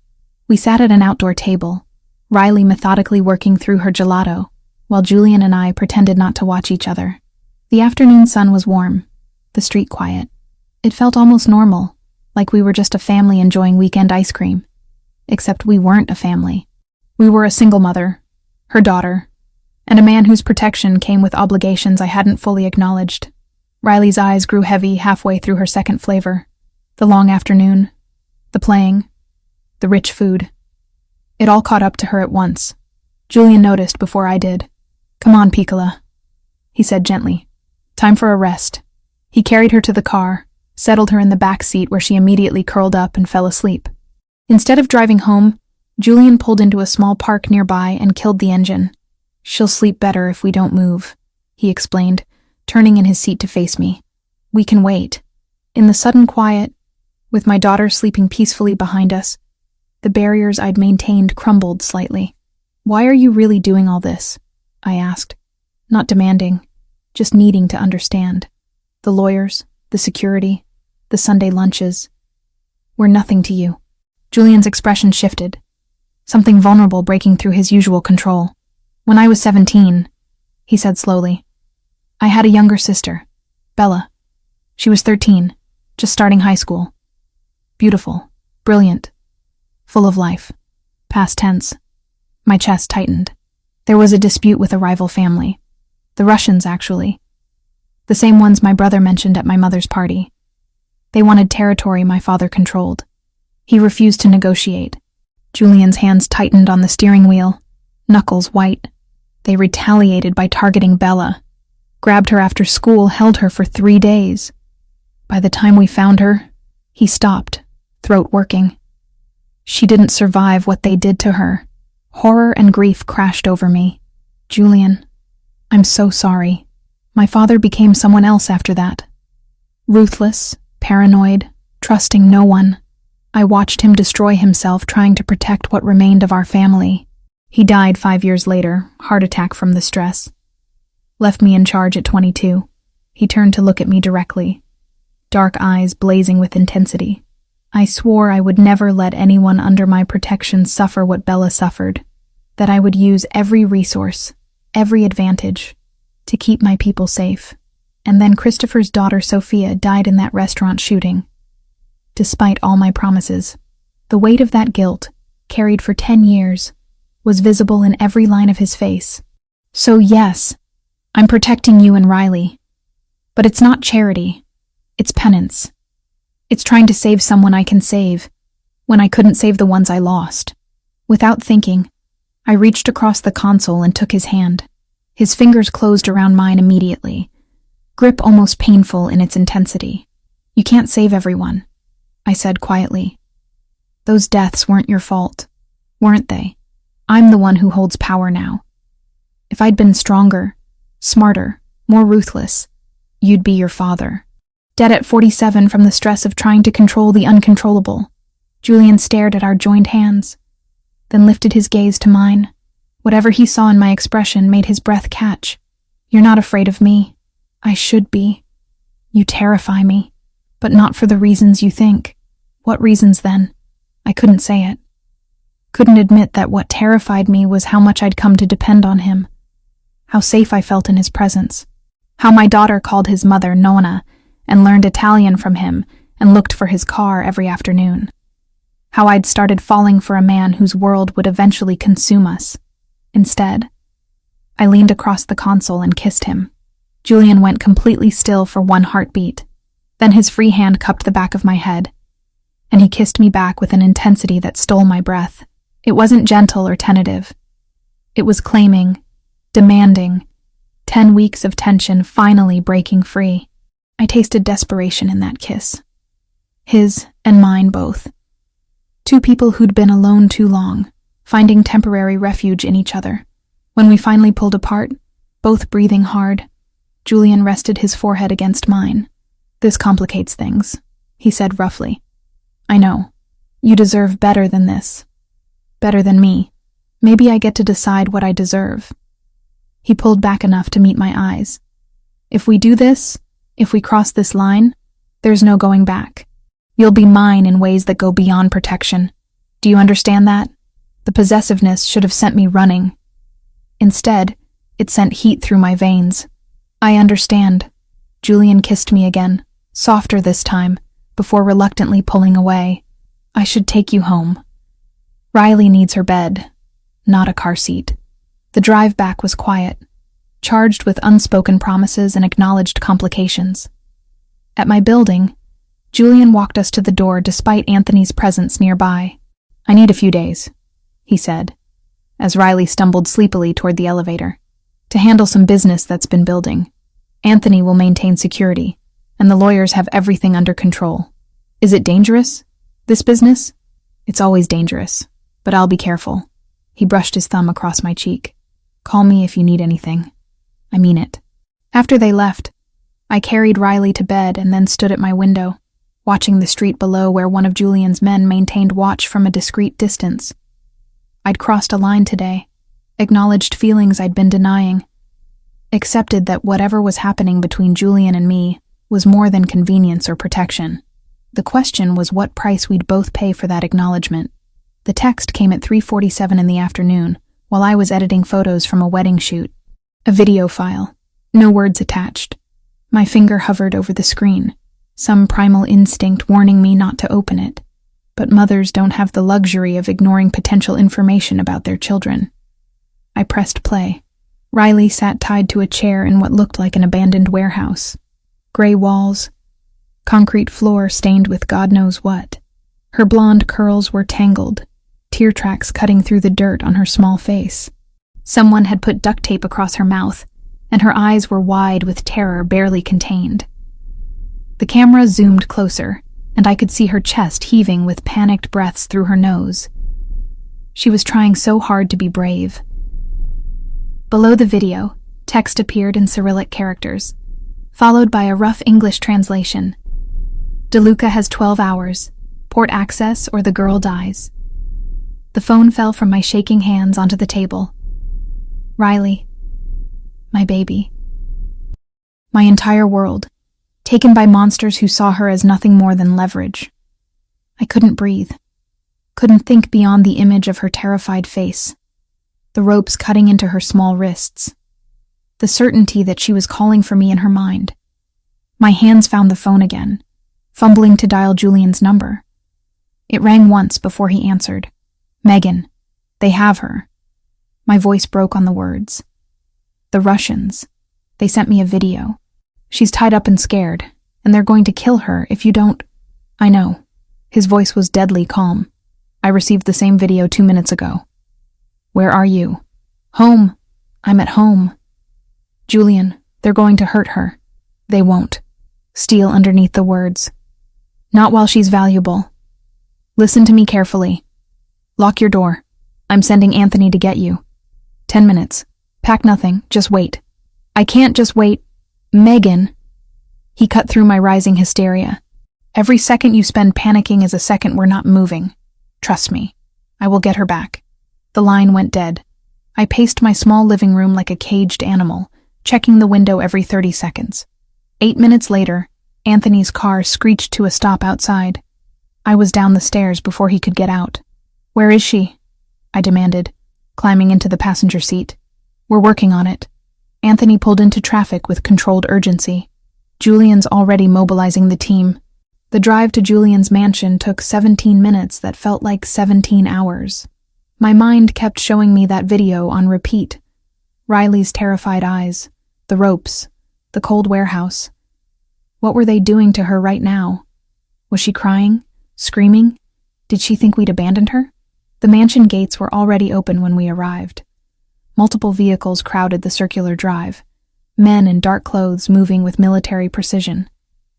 We sat at an outdoor table, Riley methodically working through her gelato, while Julian and I pretended not to watch each other. The afternoon sun was warm, the street quiet. It felt almost normal, like we were just a family enjoying weekend ice cream. Except we weren't a family. We were a single mother, her daughter, and a man whose protection came with obligations I hadn't fully acknowledged. Riley's eyes grew heavy halfway through her second flavor. The long afternoon, the playing, the rich food. It all caught up to her at once. Julian noticed before I did. "Come on, Piccola," he said gently. "Time for a rest." He carried her to the car, settled her in the back seat where she immediately curled up and fell asleep. Instead of driving home, Julian pulled into a small park nearby and killed the engine. "She'll sleep better if we don't move," he explained, turning in his seat to face me. "We can wait." In the sudden quiet, with my daughter sleeping peacefully behind us, the barriers I'd maintained crumbled slightly. "Why are you really doing all this?" I asked, not demanding, just needing to understand. "The lawyers, the security, the Sunday lunches, were nothing to you." Julian's expression shifted, something vulnerable breaking through his usual control. "When I was 17, he said slowly, I had a younger sister, Bella. She was 13, just starting high school. Beautiful, brilliant, full of life. Past tense. My chest tightened. There was a dispute with a rival family. The Russians, actually. The same ones my brother mentioned at my mother's party. They wanted territory my father controlled. He refused to negotiate. Julian's hands tightened on the steering wheel, knuckles white. They retaliated by targeting Bella. Grabbed her after school, held her for 3 days. By the time we found her, he stopped, throat working. She didn't survive what they did to her. Horror and grief crashed over me. "Julian, I'm so sorry. My father became someone else after that. Ruthless, paranoid, trusting no one. I watched him destroy himself trying to protect what remained of our family. He died 5 years later, heart attack from the stress. Left me in charge at 22. He turned to look at me directly, dark eyes blazing with intensity. I swore I would never let anyone under my protection suffer what Bella suffered, that I would use every resource, every advantage, to keep my people safe. And then Christopher's daughter Sophia died in that restaurant shooting. Despite all my promises, the weight of that guilt, carried for 10 years, was visible in every line of his face. So yes, I'm protecting you and Riley. But it's not charity. It's penance. It's trying to save someone I can save, when I couldn't save the ones I lost. Without thinking, I reached across the console and took his hand. His fingers closed around mine immediately, grip almost painful in its intensity. "You can't save everyone," I said quietly. "Those deaths weren't your fault, weren't they? I'm the one who holds power now. If I'd been stronger, smarter, more ruthless, you'd be your father. Dead at 47 from the stress of trying to control the uncontrollable." Julian stared at our joined hands, then lifted his gaze to mine. Whatever he saw in my expression made his breath catch. "You're not afraid of me. I should be. You terrify me, but not for the reasons you think." "What reasons then?" I couldn't say it. Couldn't admit that what terrified me was how much I'd come to depend on him, how safe I felt in his presence, how my daughter called his mother Nonna and learned Italian from him and looked for his car every afternoon, how I'd started falling for a man whose world would eventually consume us. Instead, I leaned across the console and kissed him. Julian went completely still for one heartbeat. Then his free hand cupped the back of my head, and he kissed me back with an intensity that stole my breath. It wasn't gentle or tentative. It was claiming, demanding, 10 weeks of tension finally breaking free. I tasted desperation in that kiss. His and mine both. Two people who'd been alone too long, finding temporary refuge in each other. When we finally pulled apart, both breathing hard, Julian rested his forehead against mine. "This complicates things," he said roughly. "I know. You deserve better than this. Better than me. Maybe I get to decide what I deserve." He pulled back enough to meet my eyes. "If we do this, if we cross this line, there's no going back. You'll be mine in ways that go beyond protection. Do you understand that?" The possessiveness should have sent me running. Instead, it sent heat through my veins. "I understand." Julian kissed me again, softer this time, before reluctantly pulling away. "I should take you home. Riley needs her bed, not a car seat." The drive back was quiet, charged with unspoken promises and acknowledged complications. At my building, Julian walked us to the door despite Anthony's presence nearby. "I need a few days," he said, as Riley stumbled sleepily toward the elevator, "to handle some business that's been building. Anthony will maintain security, and the lawyers have everything under control. Is it dangerous, this business?" "It's always dangerous, but I'll be careful." He brushed his thumb across my cheek. "Call me if you need anything. I mean it." After they left, I carried Riley to bed and then stood at my window, watching the street below where one of Julian's men maintained watch from a discreet distance. I'd crossed a line today, acknowledged feelings I'd been denying, accepted that whatever was happening between Julian and me was more than convenience or protection. The question was what price we'd both pay for that acknowledgement. The text came at 3:47 in the afternoon, while I was editing photos from a wedding shoot. A video file, no words attached. My finger hovered over the screen, some primal instinct warning me not to open it. But mothers don't have the luxury of ignoring potential information about their children. I pressed play. Riley sat tied to a chair in what looked like an abandoned warehouse. Gray walls, concrete floor stained with God knows what. Her blonde curls were tangled, tear tracks cutting through the dirt on her small face. Someone had put duct tape across her mouth, and her eyes were wide with terror barely contained. The camera zoomed closer, and I could see her chest heaving with panicked breaths through her nose. She was trying so hard to be brave. Below the video, text appeared in Cyrillic characters, followed by a rough English translation. "DeLuca has 12 hours. Port access or the girl dies." The phone fell from my shaking hands onto the table. Riley. My baby. My entire world, taken by monsters who saw her as nothing more than leverage. I couldn't breathe. Couldn't think beyond the image of her terrified face, the ropes cutting into her small wrists, the certainty that she was calling for me in her mind. My hands found the phone again, fumbling to dial Julian's number. It rang once before he answered. "Megan, they have her." My voice broke on the words. "The Russians. They sent me a video. She's tied up and scared, and they're going to kill her if you don't—" "I know." His voice was deadly calm. I received the same video 2 minutes ago. Where are you? Home. I'm at home. Julian, they're going to hurt her. They won't. Steel underneath the words. Not while she's valuable. Listen to me carefully. Lock your door. I'm sending Anthony to get you. 10 minutes. Pack nothing, just wait. I can't just wait. Megan. He cut through my rising hysteria. Every second you spend panicking is a second we're not moving. Trust me. I will get her back. The line went dead. I paced my small living room like a caged animal, checking the window every 30 seconds. 8 minutes later, Anthony's car screeched to a stop outside. I was down the stairs before he could get out. Where is she? I demanded, climbing into the passenger seat. We're working on it. Anthony pulled into traffic with controlled urgency. Julian's already mobilizing the team. The drive to Julian's mansion took 17 minutes that felt like 17 hours. My mind kept showing me that video on repeat. Riley's terrified eyes, the ropes, the cold warehouse. What were they doing to her right now? Was she crying? Screaming? Did she think we'd abandoned her? The mansion gates were already open when we arrived. Multiple vehicles crowded the circular drive, men in dark clothes moving with military precision.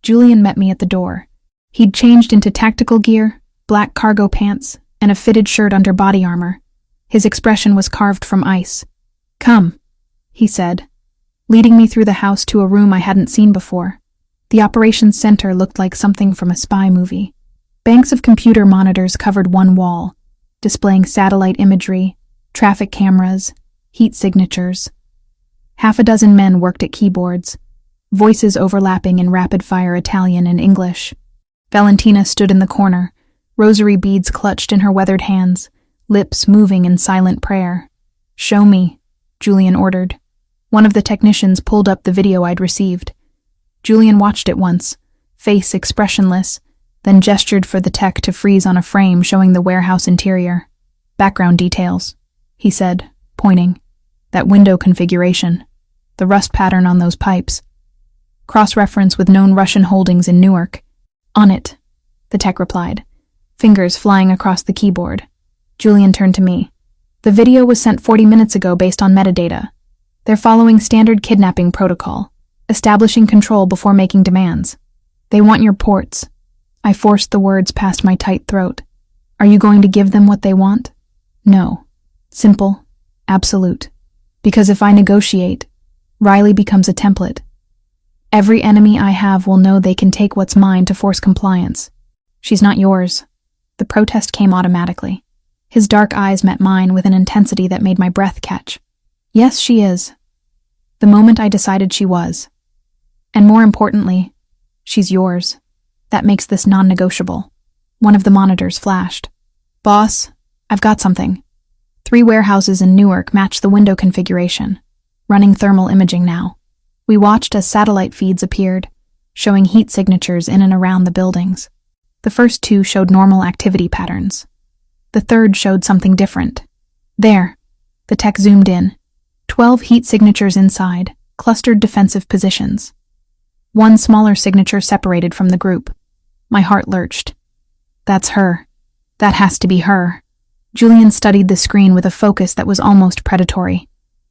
Julian met me at the door. He'd changed into tactical gear, black cargo pants, and a fitted shirt under body armor. His expression was carved from ice. Come, he said, leading me through the house to a room I hadn't seen before. The operations center looked like something from a spy movie. Banks of computer monitors covered one wall, displaying satellite imagery, traffic cameras, heat signatures. Half a dozen men worked at keyboards, voices overlapping in rapid-fire Italian and English. Valentina stood in the corner, rosary beads clutched in her weathered hands, lips moving in silent prayer. Show me, Julian ordered. One of the technicians pulled up the video I'd received. Julian watched it once, face expressionless, then gestured for the tech to freeze on a frame showing the warehouse interior. Background details, he said, pointing. That window configuration. The rust pattern on those pipes. Cross-reference with known Russian holdings in Newark. On it, the tech replied, fingers flying across the keyboard. Julian turned to me. The video was sent 40 minutes ago based on metadata. They're following standard kidnapping protocol, establishing control before making demands. They want your ports. I forced the words past my tight throat. Are you going to give them what they want? No. Simple. Absolute. Because if I negotiate, Riley becomes a template. Every enemy I have will know they can take what's mine to force compliance. She's not yours. The protest came automatically. His dark eyes met mine with an intensity that made my breath catch. Yes, she is. The moment I decided she was. And more importantly, she's yours. That makes this non-negotiable. One of the monitors flashed. Boss, I've got something. 3 warehouses in Newark match the window configuration. Running thermal imaging now. We watched as satellite feeds appeared, showing heat signatures in and around the buildings. The first 2 showed normal activity patterns. The third showed something different. There, the tech zoomed in. 12 heat signatures inside, clustered defensive positions. One smaller signature separated from the group. My heart lurched. That's her. That has to be her. Julian studied the screen with a focus that was almost predatory.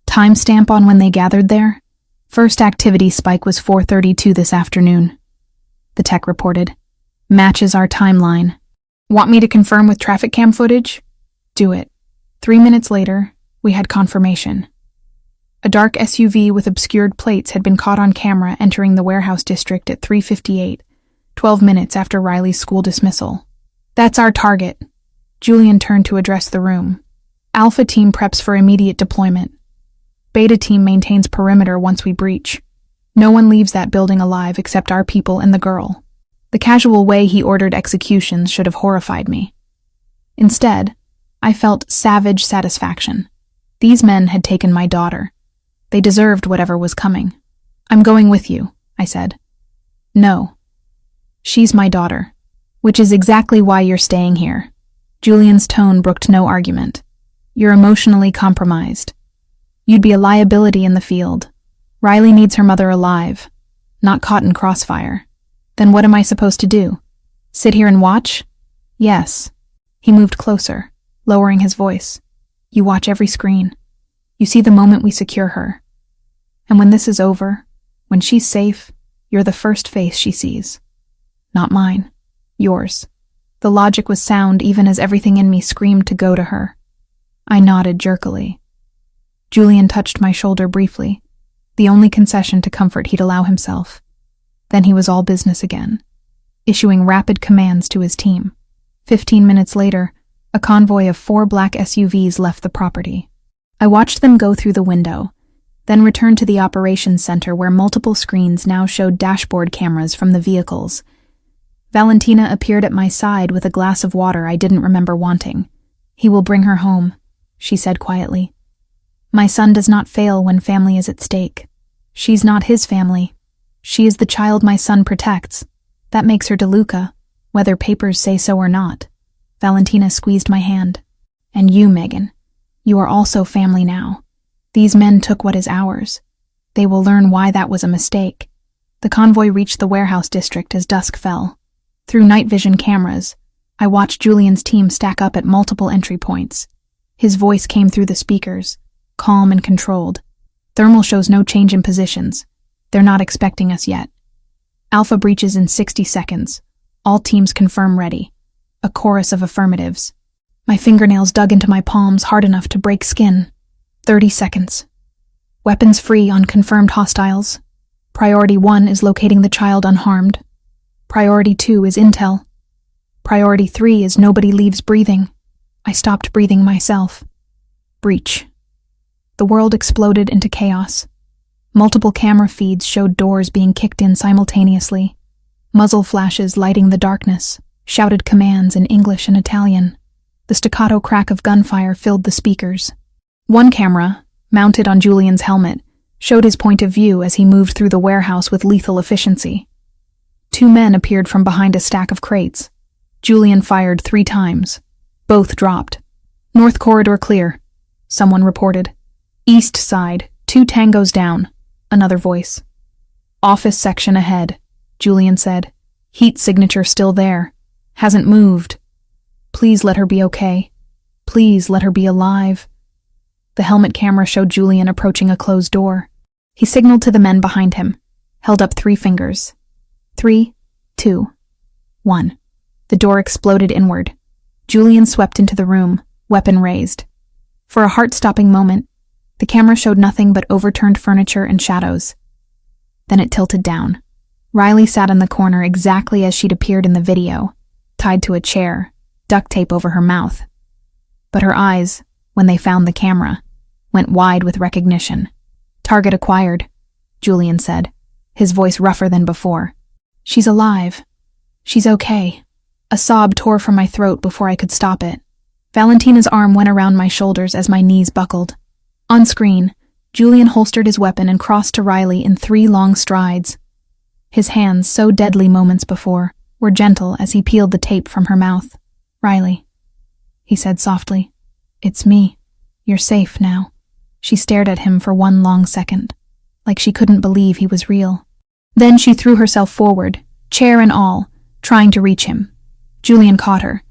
Timestamp on when they gathered there? First activity spike was 4:32 this afternoon. The tech reported. Matches our timeline. Want me to confirm with traffic cam footage? Do it. 3 minutes later, we had confirmation. A dark SUV with obscured plates had been caught on camera entering the warehouse district at 3:58, 12 minutes after Riley's school dismissal. That's our target. Julian turned to address the room. Alpha team preps for immediate deployment. Beta team maintains perimeter once we breach. No one leaves that building alive except our people and the girl. The casual way he ordered executions should have horrified me. Instead, I felt savage satisfaction. These men had taken my daughter. They deserved whatever was coming. I'm going with you, I said. No. She's my daughter, which is exactly why you're staying here. Julian's tone brooked no argument. You're emotionally compromised. You'd be a liability in the field. Riley needs her mother alive, not caught in crossfire. Then what am I supposed to do? Sit here and watch? Yes. He moved closer, lowering his voice. You watch every screen. You see the moment we secure her. And when this is over, when she's safe, you're the first face she sees. Not mine. Yours. The logic was sound even as everything in me screamed to go to her. I nodded jerkily. Julian touched my shoulder briefly, the only concession to comfort he'd allow himself. Then he was all business again, issuing rapid commands to his team. 15 minutes later, a convoy of 4 black SUVs left the property. I watched them go through the window, then returned to the operations center where multiple screens now showed dashboard cameras from the vehicles. Valentina appeared at my side with a glass of water I didn't remember wanting. He will bring her home, she said quietly. My son does not fail when family is at stake. She's not his family. She is the child my son protects. That makes her DeLuca, whether papers say so or not. Valentina squeezed my hand. And you, Megan. You are also family now. These men took what is ours. They will learn why that was a mistake. The convoy reached the warehouse district as dusk fell. Through night vision cameras, I watched Julian's team stack up at multiple entry points. His voice came through the speakers, calm and controlled. Thermal shows no change in positions. They're not expecting us yet. Alpha breaches in 60 seconds. All teams confirm ready. A chorus of affirmatives. My fingernails dug into my palms hard enough to break skin. 30 seconds. Weapons free on confirmed hostiles. Priority 1 is locating the child unharmed. Priority 2 is intel. Priority 3 is nobody leaves breathing. I stopped breathing myself. Breach. The world exploded into chaos. Multiple camera feeds showed doors being kicked in simultaneously. Muzzle flashes lighting the darkness, shouted commands in English and Italian. The staccato crack of gunfire filled the speakers. One camera, mounted on Julian's helmet, showed his point of view as he moved through the warehouse with lethal efficiency. 2 men appeared from behind a stack of crates. Julian fired 3 times. Both dropped. North corridor clear, someone reported. East side, 2 tangos down, another voice. Office section ahead, Julian said. Heat signature still there. Hasn't moved. Please let her be okay. Please let her be alive. The helmet camera showed Julian approaching a closed door. He signaled to the men behind him, held up 3 fingers. 3, 2, 1. The door exploded inward. Julian swept into the room, weapon raised. For a heart-stopping moment, the camera showed nothing but overturned furniture and shadows. Then it tilted down. Riley sat in the corner exactly as she'd appeared in the video, tied to a chair, duct tape over her mouth. But her eyes, when they found the camera, went wide with recognition. Target acquired, Julian said, his voice rougher than before. She's alive. She's okay. A sob tore from my throat before I could stop it. Valentina's arm went around my shoulders as my knees buckled. On screen, Julian holstered his weapon and crossed to Riley in 3 long strides. His hands, so deadly moments before, were gentle as he peeled the tape from her mouth. Riley, he said softly. It's me. You're safe now. She stared at him for 1 long second, like she couldn't believe he was real. Then she threw herself forward, chair and all, trying to reach him. Julian caught her,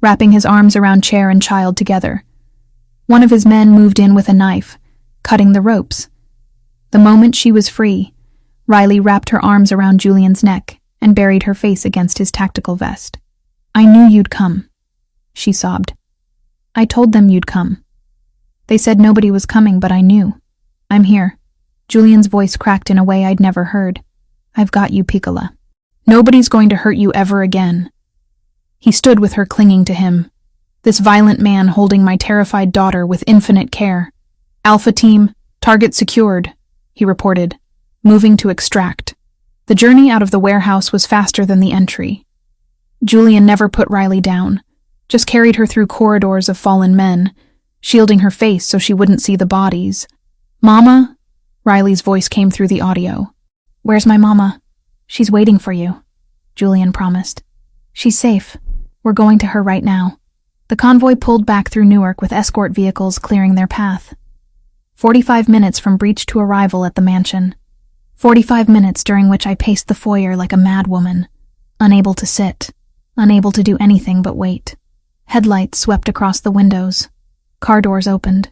wrapping his arms around chair and child together. One of his men moved in with a knife, cutting the ropes. The moment she was free, Riley wrapped her arms around Julian's neck and buried her face against his tactical vest. I knew you'd come, she sobbed. I told them you'd come. They said nobody was coming, but I knew. I'm here. Julian's voice cracked in a way I'd never heard. I've got you, Piccola. Nobody's going to hurt you ever again. He stood with her clinging to him. This violent man holding my terrified daughter with infinite care. Alpha team, target secured, he reported, moving to extract. The journey out of the warehouse was faster than the entry. Julian never put Riley down, just carried her through corridors of fallen men, shielding her face so she wouldn't see the bodies. Mama? Riley's voice came through the audio. Where's my mama? She's waiting for you, Julian promised. She's safe. We're going to her right now. The convoy pulled back through Newark with escort vehicles clearing their path. 45 minutes from breach to arrival at the mansion. 45 minutes during which I paced the foyer like a mad woman, unable to sit, unable to do anything but wait. Headlights swept across the windows. Car doors opened.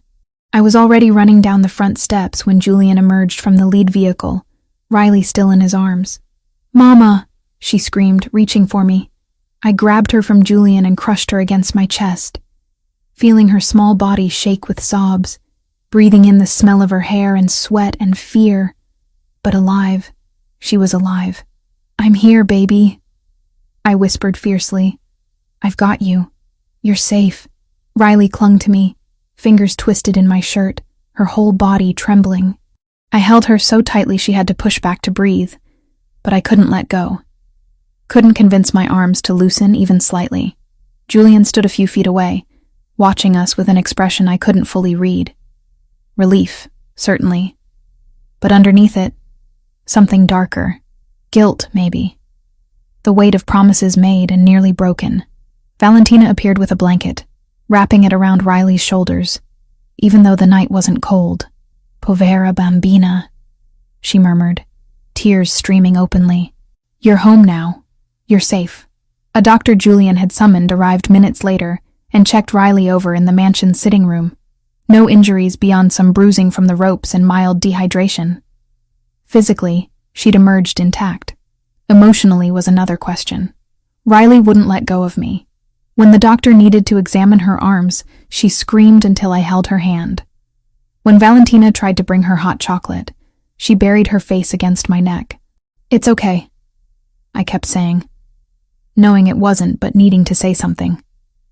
I was already running down the front steps when Julian emerged from the lead vehicle, Riley still in his arms. "Mama!" she screamed, reaching for me. I grabbed her from Julian and crushed her against my chest, feeling her small body shake with sobs, breathing in the smell of her hair and sweat and fear. But alive. She was alive. "I'm here, baby," I whispered fiercely. "I've got you. You're safe." Riley clung to me, fingers twisted in my shirt, her whole body trembling. I held her so tightly she had to push back to breathe, but I couldn't let go. Couldn't convince my arms to loosen even slightly. Julian stood a few feet away, watching us with an expression I couldn't fully read. Relief, certainly. But underneath it, something darker. Guilt, maybe. The weight of promises made and nearly broken. Valentina appeared with a blanket, wrapping it around Riley's shoulders, even though the night wasn't cold. "Povera bambina," she murmured, tears streaming openly. "You're home now. You're safe." A doctor Julian had summoned arrived minutes later and checked Riley over in the mansion's sitting room. No injuries beyond some bruising from the ropes and mild dehydration. Physically, she'd emerged intact. Emotionally was another question. Riley wouldn't let go of me. When the doctor needed to examine her arms, she screamed until I held her hand. When Valentina tried to bring her hot chocolate, she buried her face against my neck. "It's okay," I kept saying, knowing it wasn't but needing to say something.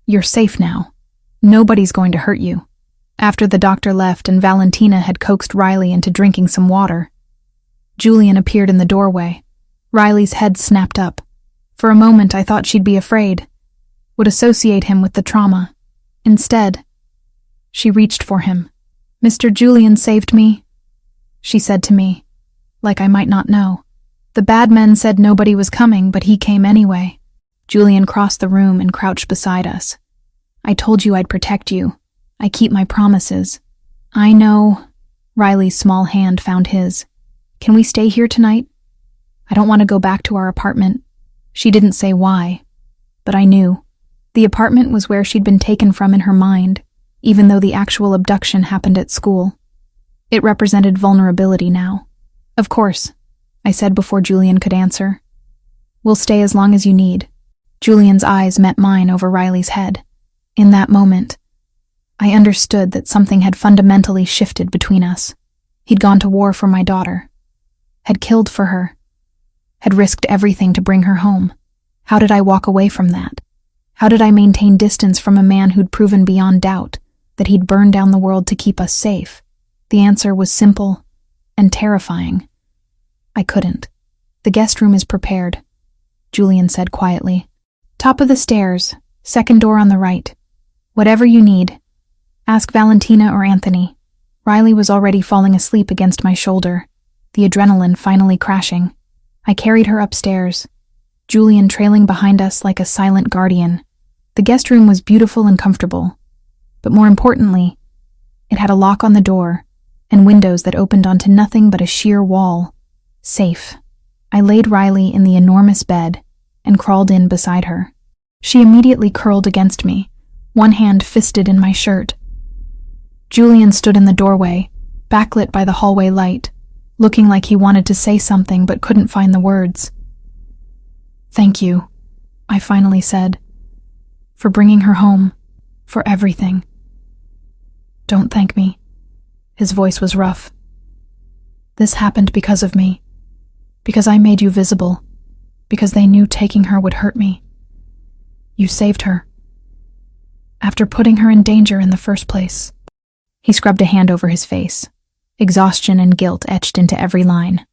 "You're safe now. Nobody's going to hurt you." After the doctor left and Valentina had coaxed Riley into drinking some water, Julian appeared in the doorway. Riley's head snapped up. For a moment I thought she'd be afraid, would associate him with the trauma. Instead, she reached for him. "Mr. Julian saved me," she said to me, like I might not know. "The bad men said nobody was coming, but he came anyway." Julian crossed the room and crouched beside us. "I told you I'd protect you. I keep my promises." "I know." Riley's small hand found his. "Can we stay here tonight? I don't want to go back to our apartment." She didn't say why, but I knew. The apartment was where she'd been taken from in her mind, even though the actual abduction happened at school. It represented vulnerability now. "Of course," I said before Julian could answer. "We'll stay as long as you need." Julian's eyes met mine over Riley's head. In that moment, I understood that something had fundamentally shifted between us. He'd gone to war for my daughter, had killed for her, had risked everything to bring her home. How did I walk away from that? How did I maintain distance from a man who'd proven beyond doubt that he'd burn down the world to keep us safe? The answer was simple and terrifying. I couldn't. "The guest room is prepared," Julian said quietly. "Top of the stairs, second door on the right. Whatever you need. Ask Valentina or Anthony." Riley was already falling asleep against my shoulder, the adrenaline finally crashing. I carried her upstairs, Julian trailing behind us like a silent guardian. The guest room was beautiful and comfortable, but more importantly, it had a lock on the door and windows that opened onto nothing but a sheer wall. Safe. I laid Riley in the enormous bed and crawled in beside her. She immediately curled against me, one hand fisted in my shirt. Julian stood in the doorway, backlit by the hallway light, looking like he wanted to say something but couldn't find the words. "Thank you," I finally said, "for bringing her home, for everything." "Don't thank me." His voice was rough. "This happened because of me, because I made you visible, because they knew taking her would hurt me. You saved her, after putting her in danger in the first place." He scrubbed a hand over his face, exhaustion and guilt etched into every line.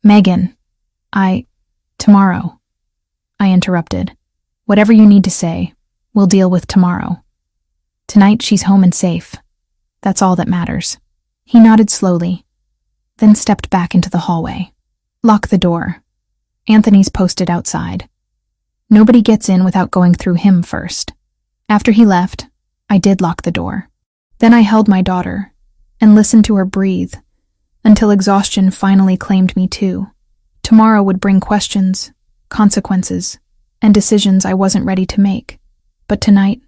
"Megan, tomorrow," I interrupted. "Whatever you need to say, we'll deal with tomorrow. Tonight she's home and safe. That's all that matters." He nodded slowly, then stepped back into the hallway. "Lock the door. Anthony's posted outside. Nobody gets in without going through him first." After he left, I did lock the door. Then I held my daughter and listened to her breathe until exhaustion finally claimed me too. Tomorrow would bring questions, consequences, and decisions I wasn't ready to make. But tonight,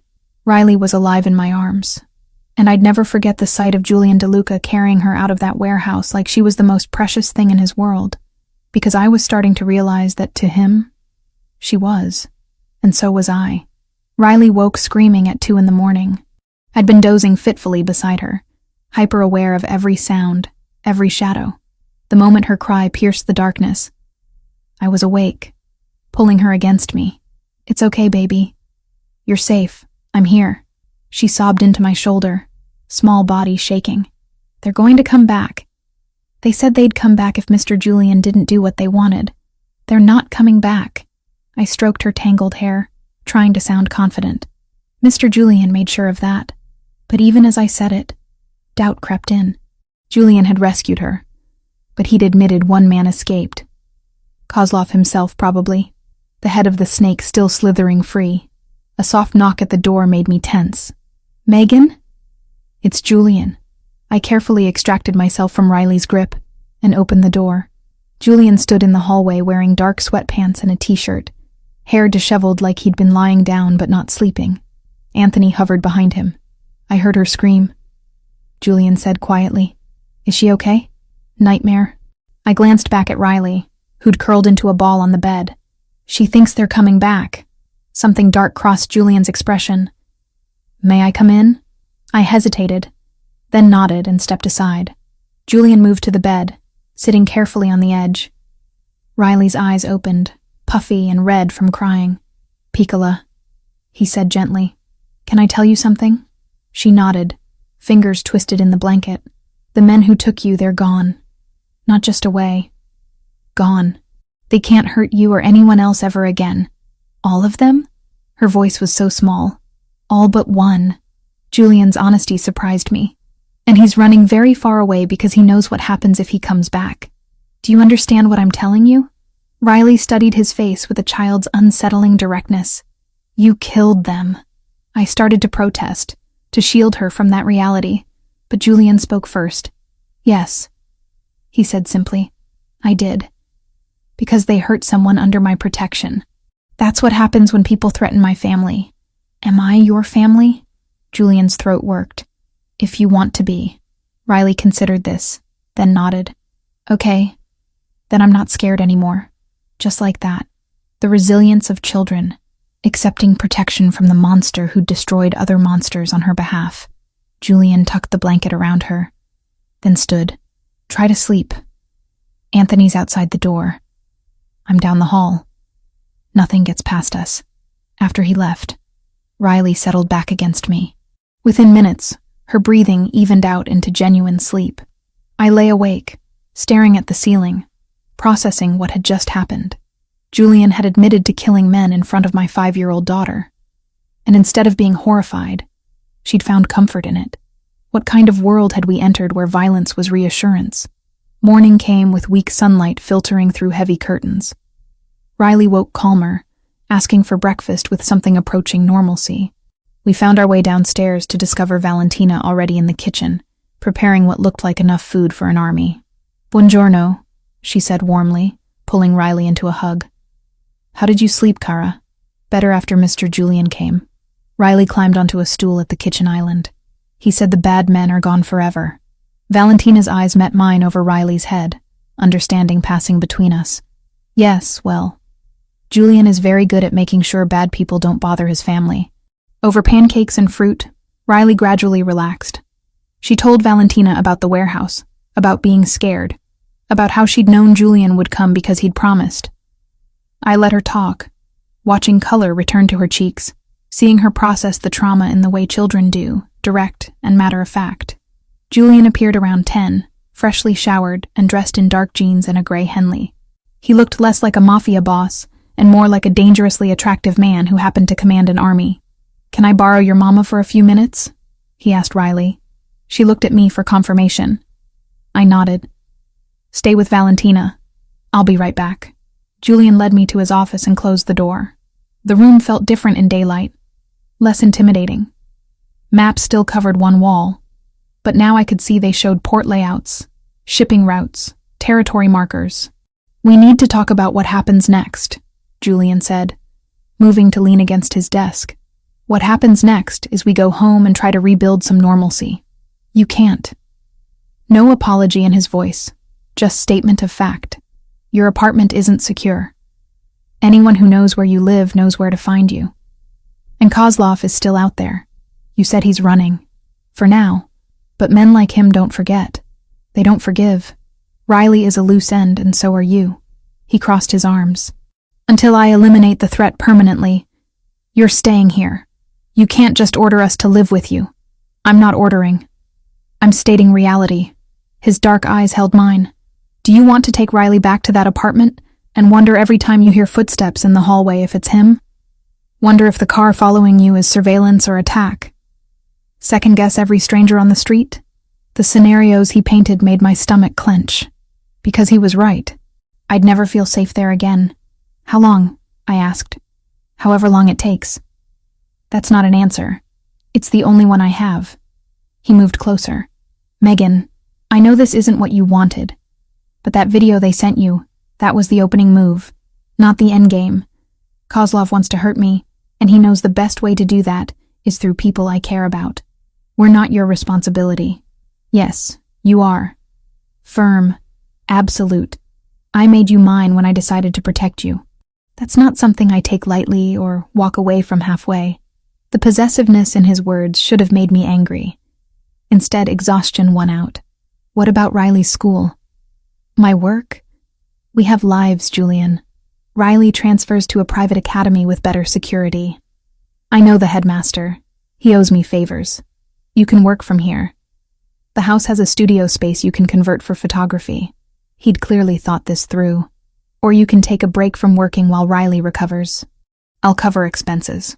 Riley was alive in my arms, and I'd never forget the sight of Julian DeLuca carrying her out of that warehouse like she was the most precious thing in his world, because I was starting to realize that to him, she was, and so was I. Riley woke screaming at 2 a.m. I'd been dozing fitfully beside her, hyper-aware of every sound, every shadow. The moment her cry pierced the darkness, I was awake, pulling her against me. "It's okay, baby. You're safe. I'm here." She sobbed into my shoulder, small body shaking. "They're going to come back. They said they'd come back if Mr. Julian didn't do what they wanted. They're not coming back." I stroked her tangled hair, trying to sound confident. Mr. Julian made sure of that. But even as I said it, doubt crept in. Julian had rescued her, but he'd admitted one man escaped. Kozlov himself, probably. The head of the snake still slithering free. A soft knock at the door made me tense. "Megan?" "It's Julian." I carefully extracted myself from Riley's grip and opened the door. Julian stood in the hallway wearing dark sweatpants and a t-shirt, hair disheveled like he'd been lying down but not sleeping. Anthony hovered behind him. I heard her scream. Julian said quietly, "Is she okay?" "Nightmare." I glanced back at Riley, who'd curled into a ball on the bed. "She thinks they're coming back." Something dark crossed Julian's expression. "May I come in?" I hesitated, then nodded and stepped aside. Julian moved to the bed, sitting carefully on the edge. Riley's eyes opened, puffy and red from crying. "Piccola," he said gently. "Can I tell you something?" She nodded, fingers twisted in the blanket. "The men who took you, they're gone. Not just away. Gone. They can't hurt you or anyone else ever again." "All of them?" Her voice was so small. "All but one." Julian's honesty surprised me. "And he's running very far away because he knows what happens if he comes back. Do you understand what I'm telling you?" Riley studied his face with a child's unsettling directness. "You killed them." I started to protest, to shield her from that reality, but Julian spoke first. "Yes," he said simply. "I did. Because they hurt someone under my protection. That's what happens when people threaten my family." "Am I your family?" Julian's throat worked. "If you want to be." Riley considered this, then nodded. "Okay, then I'm not scared anymore." Just like that. The resilience of children, accepting protection from the monster who destroyed other monsters on her behalf. Julian tucked the blanket around her, then stood. "Try to sleep. Anthony's outside the door. I'm down the hall. Nothing gets past us." After he left, Riley settled back against me. Within minutes, her breathing evened out into genuine sleep. I lay awake, staring at the ceiling, processing what had just happened. Julian had admitted to killing men in front of my 5-year-old daughter, and instead of being horrified, she'd found comfort in it. What kind of world had we entered where violence was reassurance? Morning came with weak sunlight filtering through heavy curtains. Riley woke calmer, asking for breakfast with something approaching normalcy. We found our way downstairs to discover Valentina already in the kitchen, preparing what looked like enough food for an army. "Buongiorno," she said warmly, pulling Riley into a hug. "How did you sleep, Kara?" "Better after Mr. Julian came." Riley climbed onto a stool at the kitchen island. "He said the bad men are gone forever." Valentina's eyes met mine over Riley's head, understanding passing between us. "Yes, well, Julian is very good at making sure bad people don't bother his family." Over pancakes and fruit, Riley gradually relaxed. She told Valentina about the warehouse, about being scared, about how she'd known Julian would come because he'd promised. I let her talk, watching color return to her cheeks, seeing her process the trauma in the way children do, direct and matter-of-fact. Julian appeared around 10, freshly showered and dressed in dark jeans and a gray Henley. He looked less like a mafia boss and more like a dangerously attractive man who happened to command an army. "Can I borrow your mama for a few minutes?" he asked Riley. She looked at me for confirmation. I nodded. "Stay with Valentina. I'll be right back." Julian led me to his office and closed the door. The room felt different in daylight, less intimidating. Maps still covered one wall, but now I could see they showed port layouts, shipping routes, territory markers. "We need to talk about what happens next," Julian said, moving to lean against his desk. What happens next is we go home and try to rebuild some normalcy. You can't. No apology in his voice, just statement of fact. Your apartment isn't secure. Anyone who knows where you live knows where to find you. And Kozlov is still out there. You said he's running. For now. But men like him don't forget. They don't forgive. Riley is a loose end, and so are you. He crossed his arms. Until I eliminate the threat permanently, you're staying here. You can't just order us to live with you. I'm not ordering. I'm stating reality. His dark eyes held mine. Do you want to take Riley back to that apartment and wonder every time you hear footsteps in the hallway if it's him? Wonder if the car following you is surveillance or attack? Second guess every stranger on the street? The scenarios he painted made my stomach clench. Because he was right. I'd never feel safe there again. How long? I asked. However long it takes. That's not an answer. It's the only one I have. He moved closer. Megan, I know this isn't what you wanted. But that video they sent you, that was the opening move, not the endgame. Kozlov wants to hurt me, and he knows the best way to do that is through people I care about. We're not your responsibility. Yes, you are. Firm. Absolute. I made you mine when I decided to protect you. That's not something I take lightly or walk away from halfway. The possessiveness in his words should have made me angry. Instead, exhaustion won out. What about Riley's school? My work? We have lives, Julian. Riley transfers to a private academy with better security. I know the headmaster. He owes me favors. You can work from here. The house has a studio space you can convert for photography. He'd clearly thought this through. Or you can take a break from working while Riley recovers. I'll cover expenses.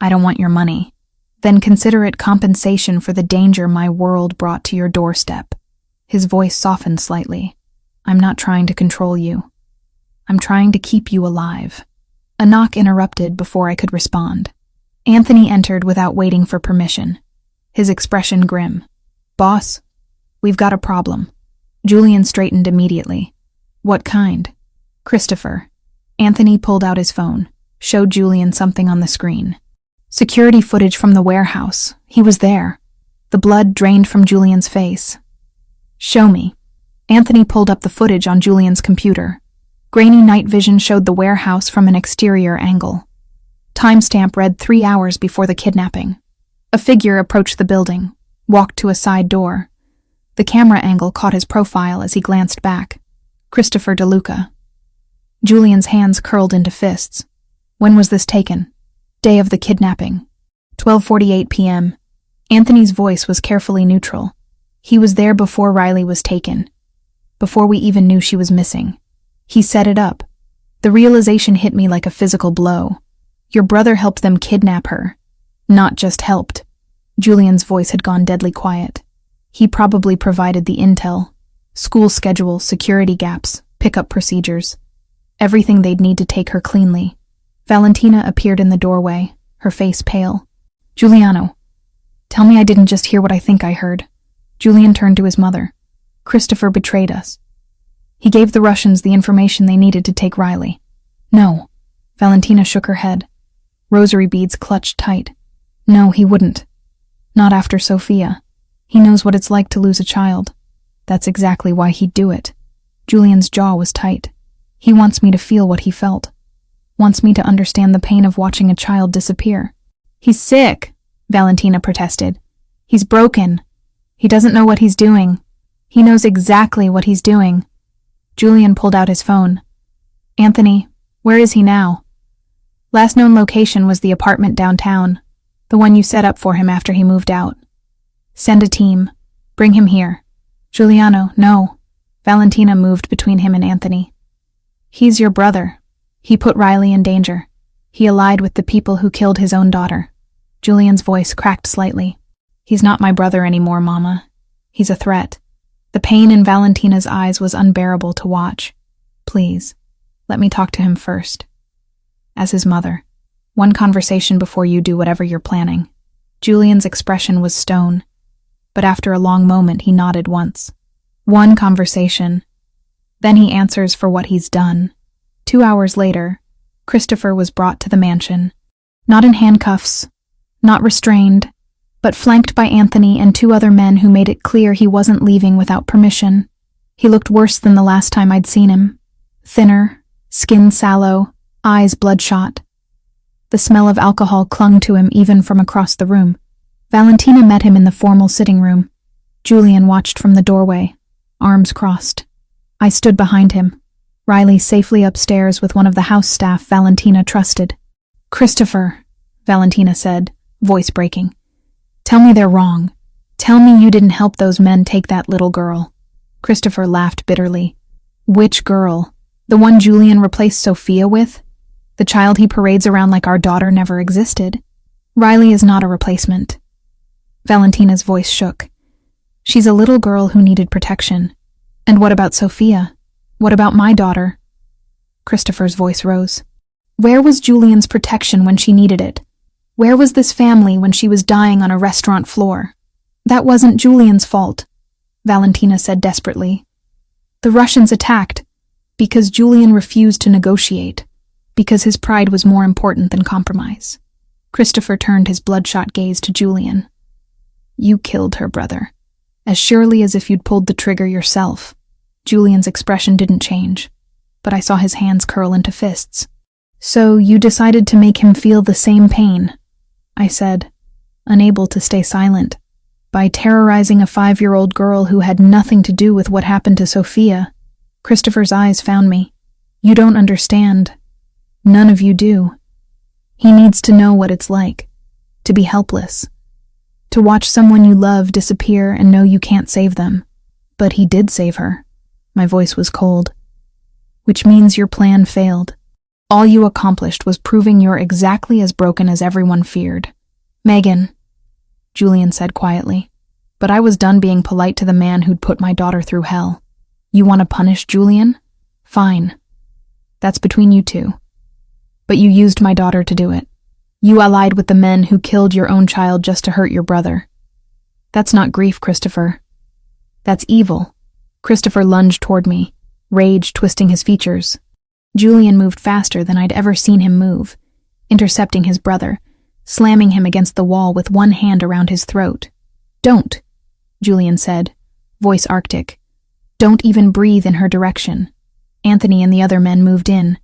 I don't want your money. Then consider it compensation for the danger my world brought to your doorstep. His voice softened slightly. I'm not trying to control you. I'm trying to keep you alive. A knock interrupted before I could respond. Anthony entered without waiting for permission. His expression grim. Boss, we've got a problem. Julian straightened immediately. What kind? Christopher. Anthony pulled out his phone, showed Julian something on the screen. Security footage from the warehouse. He was there. The blood drained from Julian's face. Show me. Anthony pulled up the footage on Julian's computer. Grainy night vision showed the warehouse from an exterior angle. Timestamp read 3 hours before the kidnapping. A figure approached the building, walked to a side door. The camera angle caught his profile as he glanced back. Christopher DeLuca. Julian's hands curled into fists. When was this taken? Day of the kidnapping. 12:48 p.m. Anthony's voice was carefully neutral. He was there before Riley was taken. Before we even knew she was missing. He set it up. The realization hit me like a physical blow. Your brother helped them kidnap her. Not just helped. Julian's voice had gone deadly quiet. He probably provided the intel. School schedule, security gaps, pickup procedures. Everything they'd need to take her cleanly. Valentina appeared in the doorway, her face pale. Giuliano. Tell me I didn't just hear what I think I heard. Julian turned to his mother. Christopher betrayed us. He gave the Russians the information they needed to take Riley. No. Valentina shook her head. Rosary beads clutched tight. No, he wouldn't. Not after Sophia. He knows what it's like to lose a child. That's exactly why he'd do it. Julian's jaw was tight. He wants me to feel what he felt. Wants me to understand the pain of watching a child disappear. He's sick, Valentina protested. He's broken. He doesn't know what he's doing. He knows exactly what he's doing. Julian pulled out his phone. Anthony, where is he now? Last known location was the apartment downtown, the one you set up for him after he moved out. Send a team. Bring him here. Giuliano, no. Valentina moved between him and Anthony. He's your brother. He put Riley in danger. He allied with the people who killed his own daughter. Julian's voice cracked slightly. He's not my brother anymore, Mama. He's a threat. The pain in Valentina's eyes was unbearable to watch. Please, let me talk to him first. As his mother. One conversation before you do whatever you're planning. Julian's expression was stone. But after a long moment, he nodded once. One conversation. Then he answers for what he's done. 2 hours later, Christopher was brought to the mansion. Not in handcuffs, not restrained, but flanked by Anthony and two other men who made it clear he wasn't leaving without permission. He looked worse than the last time I'd seen him. Thinner, skin sallow, eyes bloodshot. The smell of alcohol clung to him even from across the room. Valentina met him in the formal sitting room. Julian watched from the doorway, arms crossed. I stood behind him, Riley safely upstairs with one of the house staff Valentina trusted. "Christopher," Valentina said, voice breaking. "Tell me they're wrong. Tell me you didn't help those men take that little girl." Christopher laughed bitterly. "Which girl? The one Julian replaced Sophia with? The child he parades around like our daughter never existed? Riley is not a replacement." Valentina's voice shook. "She's a little girl who needed protection. And what about Sophia? What about my daughter?" Christopher's voice rose. "Where was Julian's protection when she needed it? Where was this family when she was dying on a restaurant floor? That wasn't Julian's fault," Valentina said desperately. "The Russians attacked because Julian refused to negotiate, because his pride was more important than compromise." Christopher turned his bloodshot gaze to Julian. "You killed her, brother. As surely as if you'd pulled the trigger yourself." Julian's expression didn't change, but I saw his hands curl into fists. "So you decided to make him feel the same pain," I said, unable to stay silent, "by terrorizing a 5-year-old girl who had nothing to do with what happened to Sophia." Christopher's eyes found me. "You don't understand. None of you do. He needs to know what it's like, to be helpless, to watch someone you love disappear and know you can't save them. But he did save her." My voice was cold. "Which means your plan failed. All you accomplished was proving you're exactly as broken as everyone feared." "Megan," Julian said quietly, "but I was done being polite to the man who'd put my daughter through hell. You want to punish Julian? Fine. That's between you two. But you used my daughter to do it. You allied with the men who killed your own child just to hurt your brother. That's not grief, Christopher. That's evil." Christopher lunged toward me, rage twisting his features. Julian moved faster than I'd ever seen him move, intercepting his brother, slamming him against the wall with one hand around his throat. "Don't," Julian said, voice arctic. "Don't even breathe in her direction." Anthony and the other men moved in,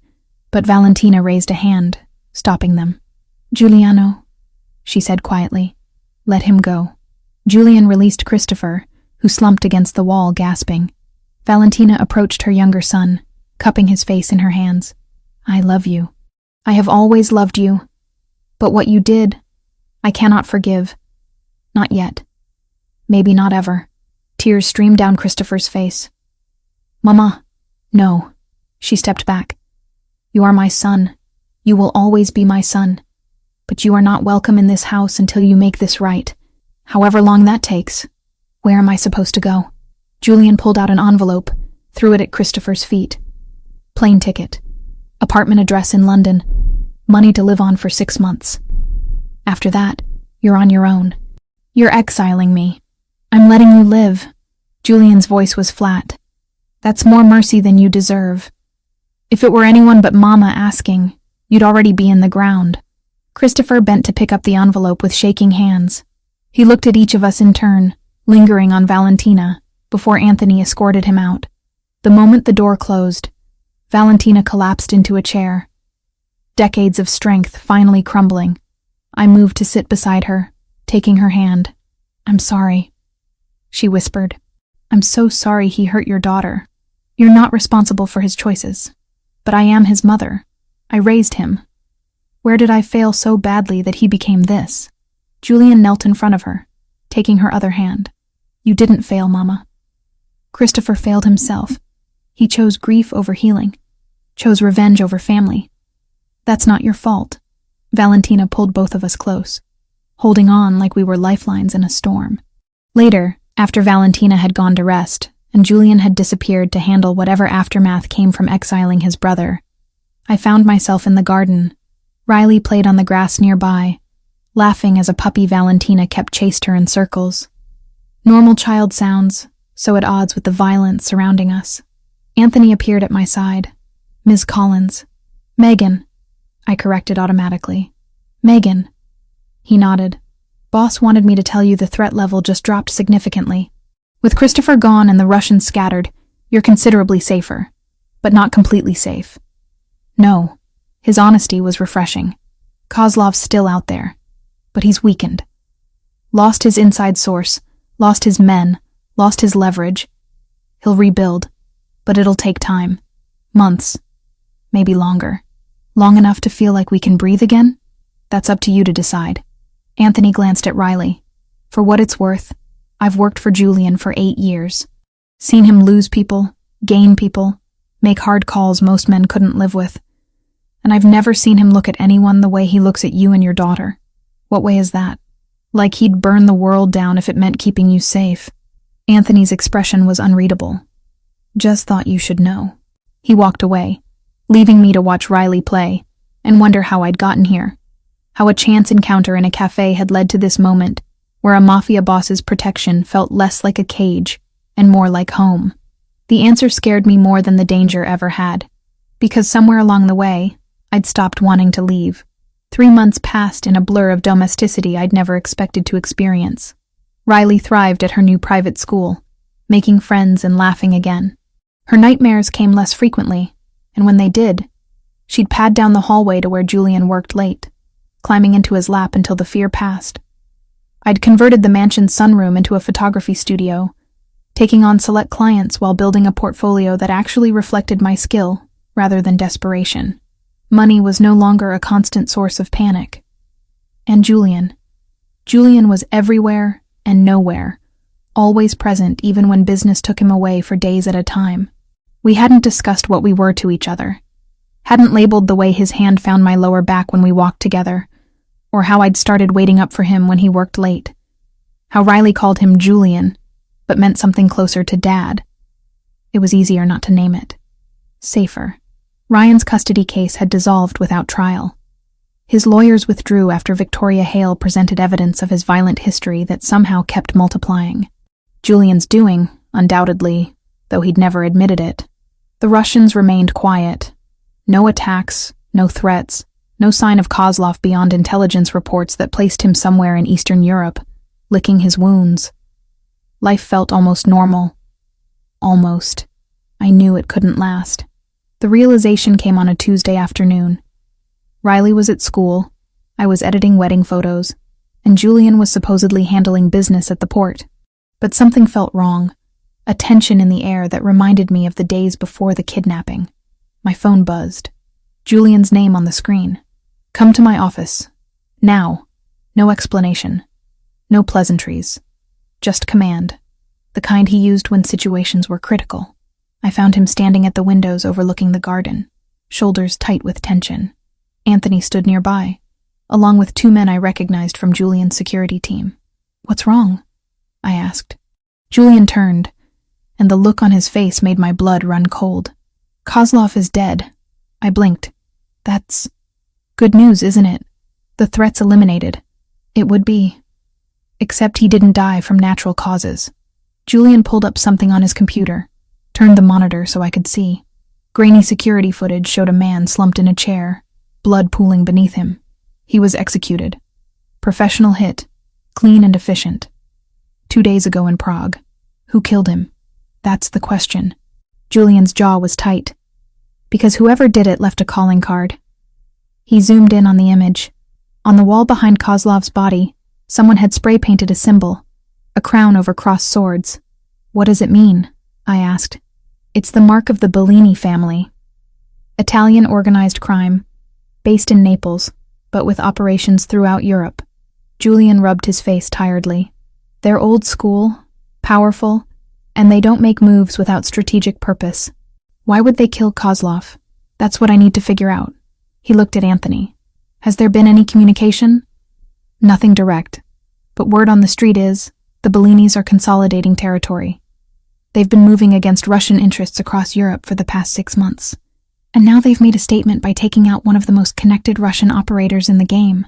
but Valentina raised a hand, stopping them. "Giuliano," she said quietly, "let him go." Julian released Christopher, who slumped against the wall, gasping. Valentina approached her younger son, cupping his face in her hands. "I love you. I have always loved you. But what you did, I cannot forgive. Not yet. Maybe not ever." Tears streamed down Christopher's face. "Mama, no." She stepped back. "You are my son. You will always be my son. But you are not welcome in this house until you make this right. However long that takes. Where am I supposed to go?" Julian pulled out an envelope, threw it at Christopher's feet. "Plane ticket. Apartment address in London. Money to live on for 6 months. After that, you're on your own. You're exiling me. I'm letting you live." Julian's voice was flat. "That's more mercy than you deserve. If it were anyone but Mama asking, you'd already be in the ground." Christopher bent to pick up the envelope with shaking hands. He looked at each of us in turn, lingering on Valentina, before Anthony escorted him out. The moment the door closed, Valentina collapsed into a chair. Decades of strength finally crumbling. I moved to sit beside her, taking her hand. "I'm sorry," she whispered. "I'm so sorry he hurt your daughter. You're not responsible for his choices. But I am his mother. I raised him. Where did I fail so badly that he became this?" Julian knelt in front of her, taking her other hand. "You didn't fail, Mama. Christopher failed himself. He chose grief over healing, chose revenge over family. That's not your fault." Valentina pulled both of us close, holding on like we were lifelines in a storm. Later, after Valentina had gone to rest, and Julian had disappeared to handle whatever aftermath came from exiling his brother, I found myself in the garden. Riley played on the grass nearby, laughing as a puppy Valentina kept chased her in circles. Normal child sounds, so at odds with the violence surrounding us. Anthony appeared at my side. "Ms. Collins." "Megan," I corrected automatically. "Megan." He nodded. Boss wanted me to tell you the threat level just dropped significantly. With Christopher gone and the Russians scattered, you're considerably safer. But not completely safe. No. His honesty was refreshing. Kozlov's still out there. But he's weakened. Lost his inside source, lost his men, lost his leverage. He'll rebuild. But it'll take time. Months. Maybe longer. Long enough to feel like we can breathe again? That's up to you to decide. Anthony glanced at Riley. For what it's worth, I've worked for Julian for 8 years. Seen him lose people, gain people, make hard calls most men couldn't live with. And I've never seen him look at anyone the way he looks at you and your daughter. What way is that? Like he'd burn the world down if it meant keeping you safe. Anthony's expression was unreadable. Just thought you should know. He walked away, leaving me to watch Riley play, and wonder how I'd gotten here. How a chance encounter in a cafe had led to this moment, where a mafia boss's protection felt less like a cage and more like home. The answer scared me more than the danger ever had, because somewhere along the way, I'd stopped wanting to leave. 3 months passed in a blur of domesticity I'd never expected to experience. Riley thrived at her new private school, making friends and laughing again. Her nightmares came less frequently, and when they did, she'd pad down the hallway to where Julian worked late, climbing into his lap until the fear passed. I'd converted the mansion's sunroom into a photography studio, taking on select clients while building a portfolio that actually reflected my skill rather than desperation. Money was no longer a constant source of panic. And Julian. Julian was everywhere and nowhere, always present even when business took him away for days at a time. We hadn't discussed what we were to each other, hadn't labeled the way his hand found my lower back when we walked together, or how I'd started waiting up for him when he worked late, how Riley called him Julian, but meant something closer to Dad. It was easier not to name it. Safer. Ryan's custody case had dissolved without trial. His lawyers withdrew after Victoria Hale presented evidence of his violent history that somehow kept multiplying. Julian's doing, undoubtedly, though he'd never admitted it. The Russians remained quiet. No attacks, no threats, no sign of Kozlov beyond intelligence reports that placed him somewhere in Eastern Europe, licking his wounds. Life felt almost normal. Almost. I knew it couldn't last. The realization came on a Tuesday afternoon. Riley was at school, I was editing wedding photos, and Julian was supposedly handling business at the port. But something felt wrong, a tension in the air that reminded me of the days before the kidnapping. My phone buzzed. Julian's name on the screen. Come to my office. Now. No explanation. No pleasantries. Just command. The kind he used when situations were critical. I found him standing at the windows overlooking the garden, shoulders tight with tension. Anthony stood nearby, along with 2 men I recognized from Julian's security team. What's wrong? I asked. Julian turned, and the look on his face made my blood run cold. Kozlov is dead. I blinked. That's good news, isn't it? The threat's eliminated. It would be. Except he didn't die from natural causes. Julian pulled up something on his computer, turned the monitor so I could see. Grainy security footage showed a man slumped in a chair, blood pooling beneath him. He was executed. Professional hit, clean and efficient. 2 days ago in Prague. Who killed him? That's the question. Julian's jaw was tight, because whoever did it left a calling card. He zoomed in on the image. On the wall behind Kozlov's body, someone had spray-painted a symbol, a crown over crossed swords. What does it mean? I asked. It's the mark of the Bellini family. Italian organized crime, based in Naples, but with operations throughout Europe. Julian rubbed his face tiredly. They're old school, powerful, and they don't make moves without strategic purpose. Why would they kill Kozlov? That's what I need to figure out. He looked at Anthony. Has there been any communication? Nothing direct, but word on the street is the Bellinis are consolidating territory. They've been moving against Russian interests across Europe for the past 6 months. And now they've made a statement by taking out one of the most connected Russian operators in the game.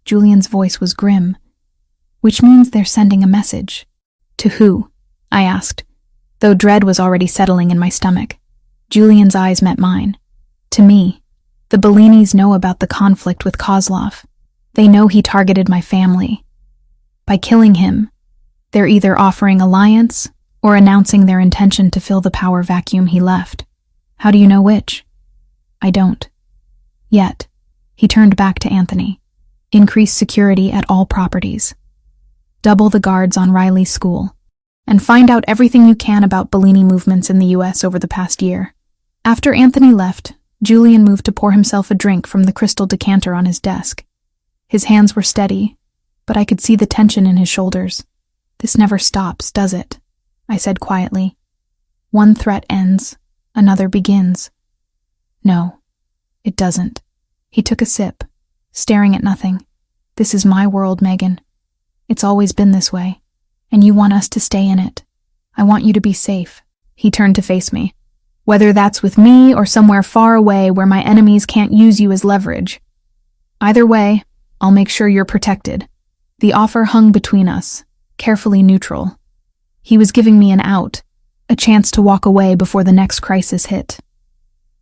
Julian's voice was grim. Which means they're sending a message. To who? I asked, though dread was already settling in my stomach. Julian's eyes met mine. To me. The Bellinis know about the conflict with Kozlov. They know he targeted my family. By killing him, they're either offering alliance or announcing their intention to fill the power vacuum he left. How do you know which? I don't. Yet, he turned back to Anthony. Increase security at all properties. Double the guards on Riley's school. And find out everything you can about Bellini movements in the US over the past year. After Anthony left, Julian moved to pour himself a drink from the crystal decanter on his desk. His hands were steady, but I could see the tension in his shoulders. This never stops, does it? I said quietly. One threat ends, another begins. No, it doesn't. He took a sip, staring at nothing. This is my world, Megan. It's always been this way, and you want us to stay in it. I want you to be safe. He turned to face me. Whether that's with me or somewhere far away where my enemies can't use you as leverage. Either way, I'll make sure you're protected. The offer hung between us, carefully neutral. He was giving me an out, a chance to walk away before the next crisis hit.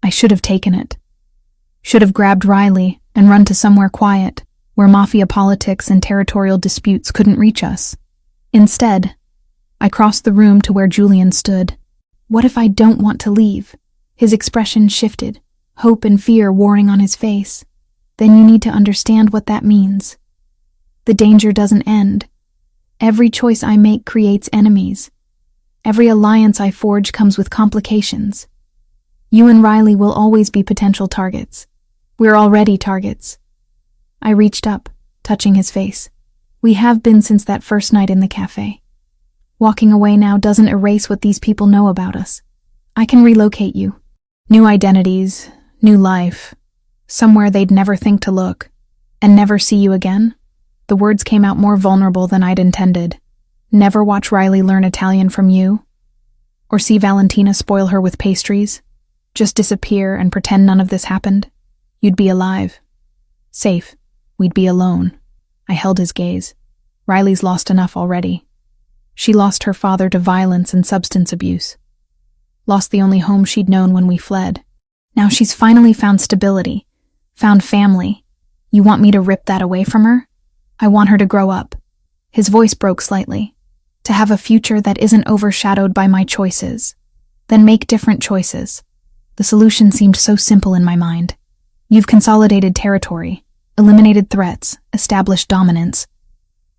I should have taken it. Should have grabbed Riley and run to somewhere quiet, where mafia politics and territorial disputes couldn't reach us. Instead, I crossed the room to where Julian stood. What if I don't want to leave? His expression shifted, hope and fear warring on his face. Then you need to understand what that means. The danger doesn't end. Every choice I make creates enemies. Every alliance I forge comes with complications. You and Riley will always be potential targets. We're already targets. I reached up, touching his face. We have been since that first night in the cafe. Walking away now doesn't erase what these people know about us. I can relocate you. New identities, new life. Somewhere they'd never think to look. And never see you again? The words came out more vulnerable than I'd intended. Never watch Riley learn Italian from you? Or see Valentina spoil her with pastries? Just disappear and pretend none of this happened? You'd be alive. Safe. We'd be alone. I held his gaze. Riley's lost enough already. She lost her father to violence and substance abuse. Lost the only home she'd known when we fled. Now she's finally found stability. Found family. You want me to rip that away from her? I want her to grow up. His voice broke slightly. To have a future that isn't overshadowed by my choices. Then make different choices. The solution seemed so simple in my mind. You've consolidated territory, eliminated threats, established dominance.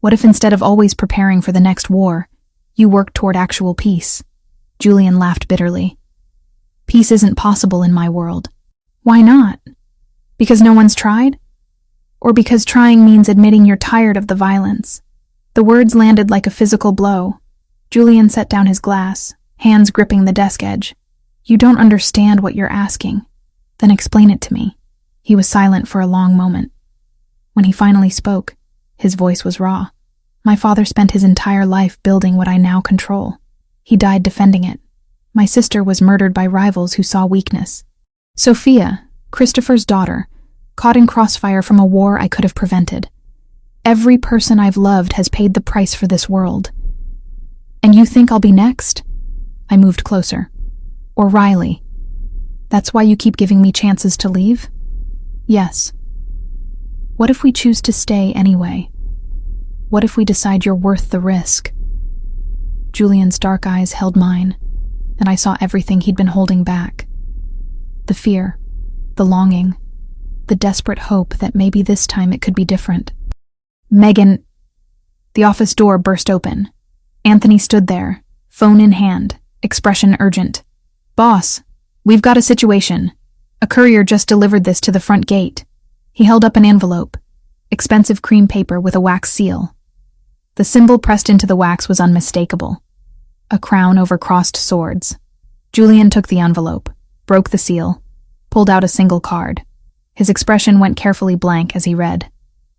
What if instead of always preparing for the next war, you worked toward actual peace? Julian laughed bitterly. Peace isn't possible in my world. Why not? Because no one's tried? Or because trying means admitting you're tired of the violence? The words landed like a physical blow. Julian set down his glass, hands gripping the desk edge. You don't understand what you're asking. Then explain it to me. He was silent for a long moment. When he finally spoke, his voice was raw. My father spent his entire life building what I now control. He died defending it. My sister was murdered by rivals who saw weakness. Sophia, Christopher's daughter, caught in crossfire from a war I could have prevented. Every person I've loved has paid the price for this world. And you think I'll be next? I moved closer. Or Riley. That's why you keep giving me chances to leave? Yes. What if we choose to stay anyway? What if we decide you're worth the risk? Julian's dark eyes held mine, and I saw everything he'd been holding back. The fear, the longing, the desperate hope that maybe this time it could be different. Megan. The office door burst open. Anthony stood there, phone in hand, expression urgent. Boss, we've got a situation. A courier just delivered this to the front gate. He held up an envelope, expensive cream paper with a wax seal. The symbol pressed into the wax was unmistakable. A crown over crossed swords. Julian took the envelope, broke the seal, pulled out a single card. His expression went carefully blank as he read.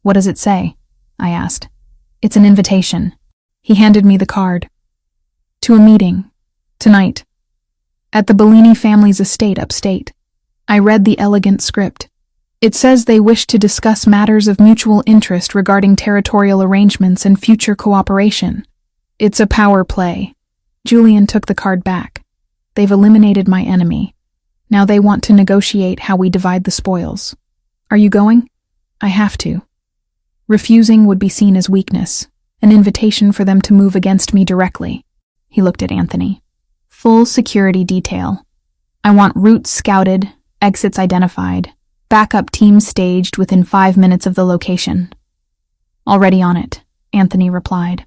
What does it say? I asked. It's an invitation. He handed me the card. To a meeting. Tonight. At the Bellini family's estate upstate. I read the elegant script. It says they wish to discuss matters of mutual interest regarding territorial arrangements and future cooperation. It's a power play. Julian took the card back. They've eliminated my enemy. Now they want to negotiate how we divide the spoils. Are you going? I have to. Refusing would be seen as weakness, an invitation for them to move against me directly. He looked at Anthony. Full security detail. I want routes scouted, exits identified, backup teams staged within 5 minutes of the location. Already on it, Anthony replied.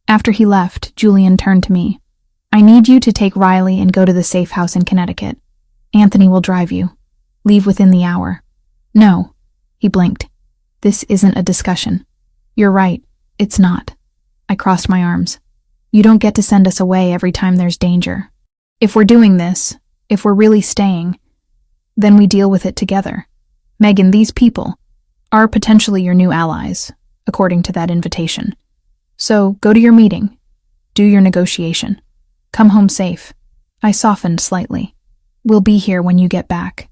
After he left, Julian turned to me. I need you to take Riley and go to the safe house in Connecticut. Anthony will drive you. Leave within the hour. No. He blinked. This isn't a discussion. You're right. It's not. I crossed my arms. You don't get to send us away every time there's danger. If we're doing this, if we're really staying, then we deal with it together. Megan, these people are potentially your new allies, according to that invitation. So go to your meeting. Do your negotiation. Come home safe. I softened slightly. We'll be here when you get back.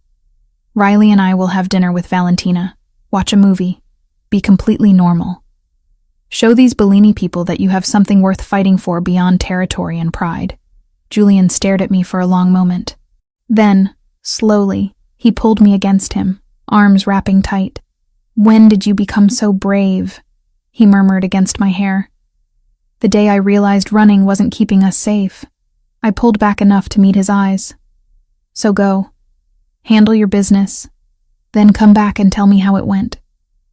Riley and I will have dinner with Valentina, watch a movie, be completely normal. Show these Bellini people that you have something worth fighting for beyond territory and pride. Julian stared at me for a long moment. Then, slowly, he pulled me against him, arms wrapping tight. When did you become so brave? He murmured against my hair. The day I realized running wasn't keeping us safe. I pulled back enough to meet his eyes. So go. Handle your business. Then come back and tell me how it went.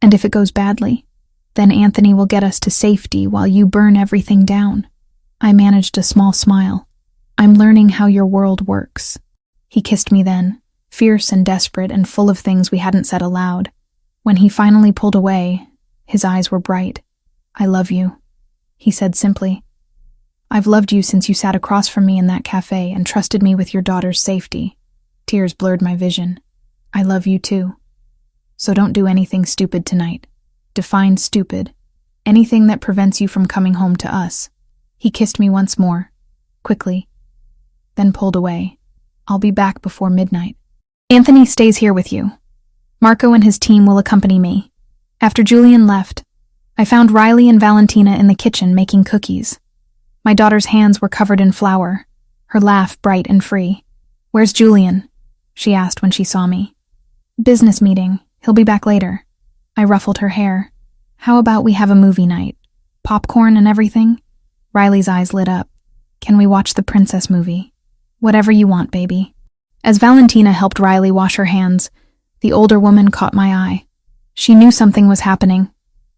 And if it goes badly, then Anthony will get us to safety while you burn everything down. I managed a small smile. I'm learning how your world works. He kissed me then, fierce and desperate and full of things we hadn't said aloud. When he finally pulled away, his eyes were bright. I love you, he said simply. I've loved you since you sat across from me in that cafe and trusted me with your daughter's safety. Tears blurred my vision. I love you too. So don't do anything stupid tonight. Define stupid. Anything that prevents you from coming home to us. He kissed me once more, quickly, then pulled away. I'll be back before midnight. Anthony stays here with you. Marco and his team will accompany me. After Julian left, I found Riley and Valentina in the kitchen making cookies. My daughter's hands were covered in flour, her laugh bright and free. Where's Julian? She asked when she saw me. Business meeting. He'll be back later. I ruffled her hair. How about we have a movie night? Popcorn and everything? Riley's eyes lit up. Can we watch the princess movie? Whatever you want, baby. As Valentina helped Riley wash her hands, the older woman caught my eye. She knew something was happening,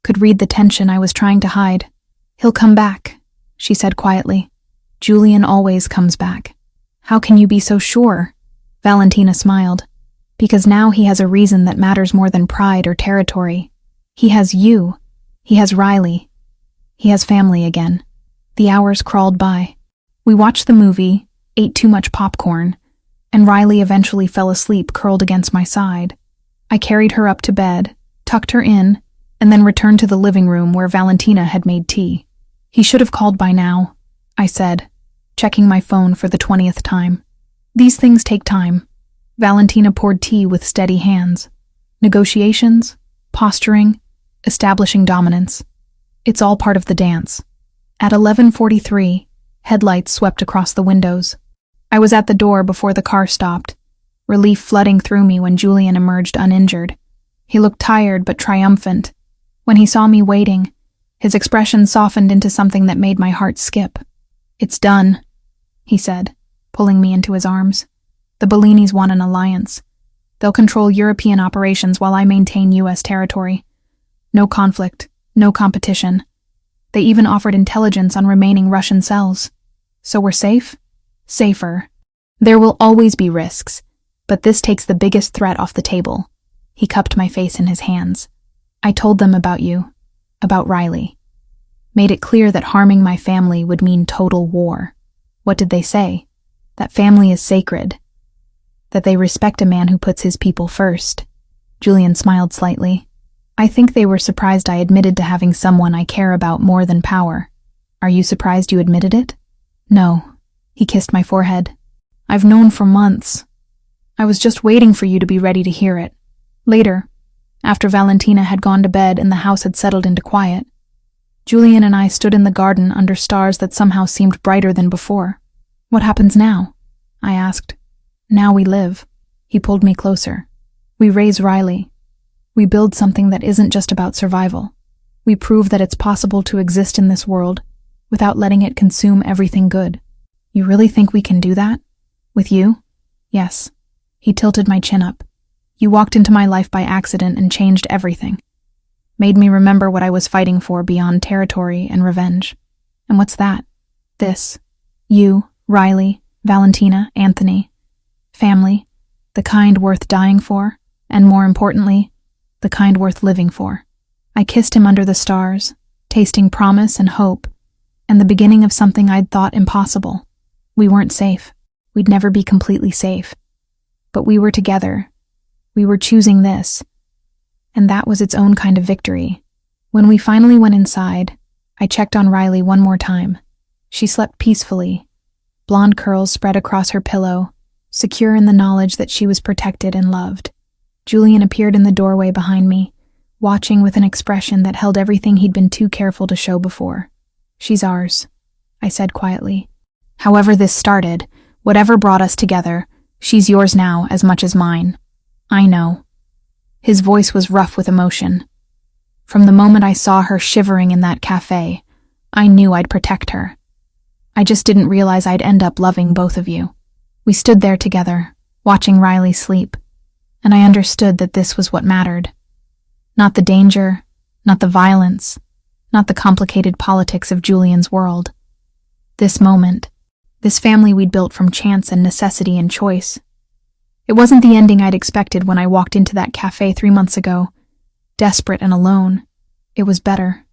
could read the tension I was trying to hide. He'll come back, she said quietly. Julian always comes back. How can you be so sure? Valentina smiled. Because now he has a reason that matters more than pride or territory. He has you. He has Riley. He has family again. The hours crawled by. We watched the movie, ate too much popcorn, and Riley eventually fell asleep curled against my side. I carried her up to bed, tucked her in, and then returned to the living room where Valentina had made tea. He should have called by now, I said, checking my phone for the 20th time. These things take time. Valentina poured tea with steady hands. Negotiations, posturing, establishing dominance. It's all part of the dance. At 11:43, headlights swept across the windows. I was at the door before the car stopped, relief flooding through me when Julian emerged uninjured. He looked tired but triumphant. When he saw me waiting, his expression softened into something that made my heart skip. It's done, he said, pulling me into his arms. The Bellinis want an alliance. They'll control European operations while I maintain U.S. territory. No conflict, no competition. They even offered intelligence on remaining Russian cells. So we're safe? Safer. There will always be risks, but this takes the biggest threat off the table. He cupped my face in his hands. I told them about you, about Riley. Made it clear that harming my family would mean total war. What did they say? That family is sacred. That they respect a man who puts his people first. Julian smiled slightly. I think they were surprised I admitted to having someone I care about more than power. Are you surprised you admitted it? No. He kissed my forehead. I've known for months. I was just waiting for you to be ready to hear it. Later, after Valentina had gone to bed and the house had settled into quiet, Julian and I stood in the garden under stars that somehow seemed brighter than before. What happens now? I asked. Now we live. He pulled me closer. We raise Riley. We build something that isn't just about survival. We prove that it's possible to exist in this world without letting it consume everything good. You really think we can do that? With you? Yes. He tilted my chin up. You walked into my life by accident and changed everything. Made me remember what I was fighting for beyond territory and revenge. And what's that? This. You, Riley, Valentina, Anthony. Family. The kind worth dying for, and more importantly, the kind worth living for. I kissed him under the stars, tasting promise and hope, and the beginning of something I'd thought impossible. We weren't safe. We'd never be completely safe. But we were together. We were choosing this. And that was its own kind of victory. When we finally went inside, I checked on Riley one more time. She slept peacefully, blonde curls spread across her pillow, secure in the knowledge that she was protected and loved. Julian appeared in the doorway behind me, watching with an expression that held everything he'd been too careful to show before. She's ours, I said quietly. However this started, whatever brought us together, she's yours now as much as mine. I know. His voice was rough with emotion. From the moment I saw her shivering in that cafe, I knew I'd protect her. I just didn't realize I'd end up loving both of you. We stood there together, watching Riley sleep, and I understood that this was what mattered. Not the danger, not the violence, not the complicated politics of Julian's world. This moment, this family we'd built from chance and necessity and choice. It wasn't the ending I'd expected when I walked into that cafe 3 months ago, desperate and alone. It was better.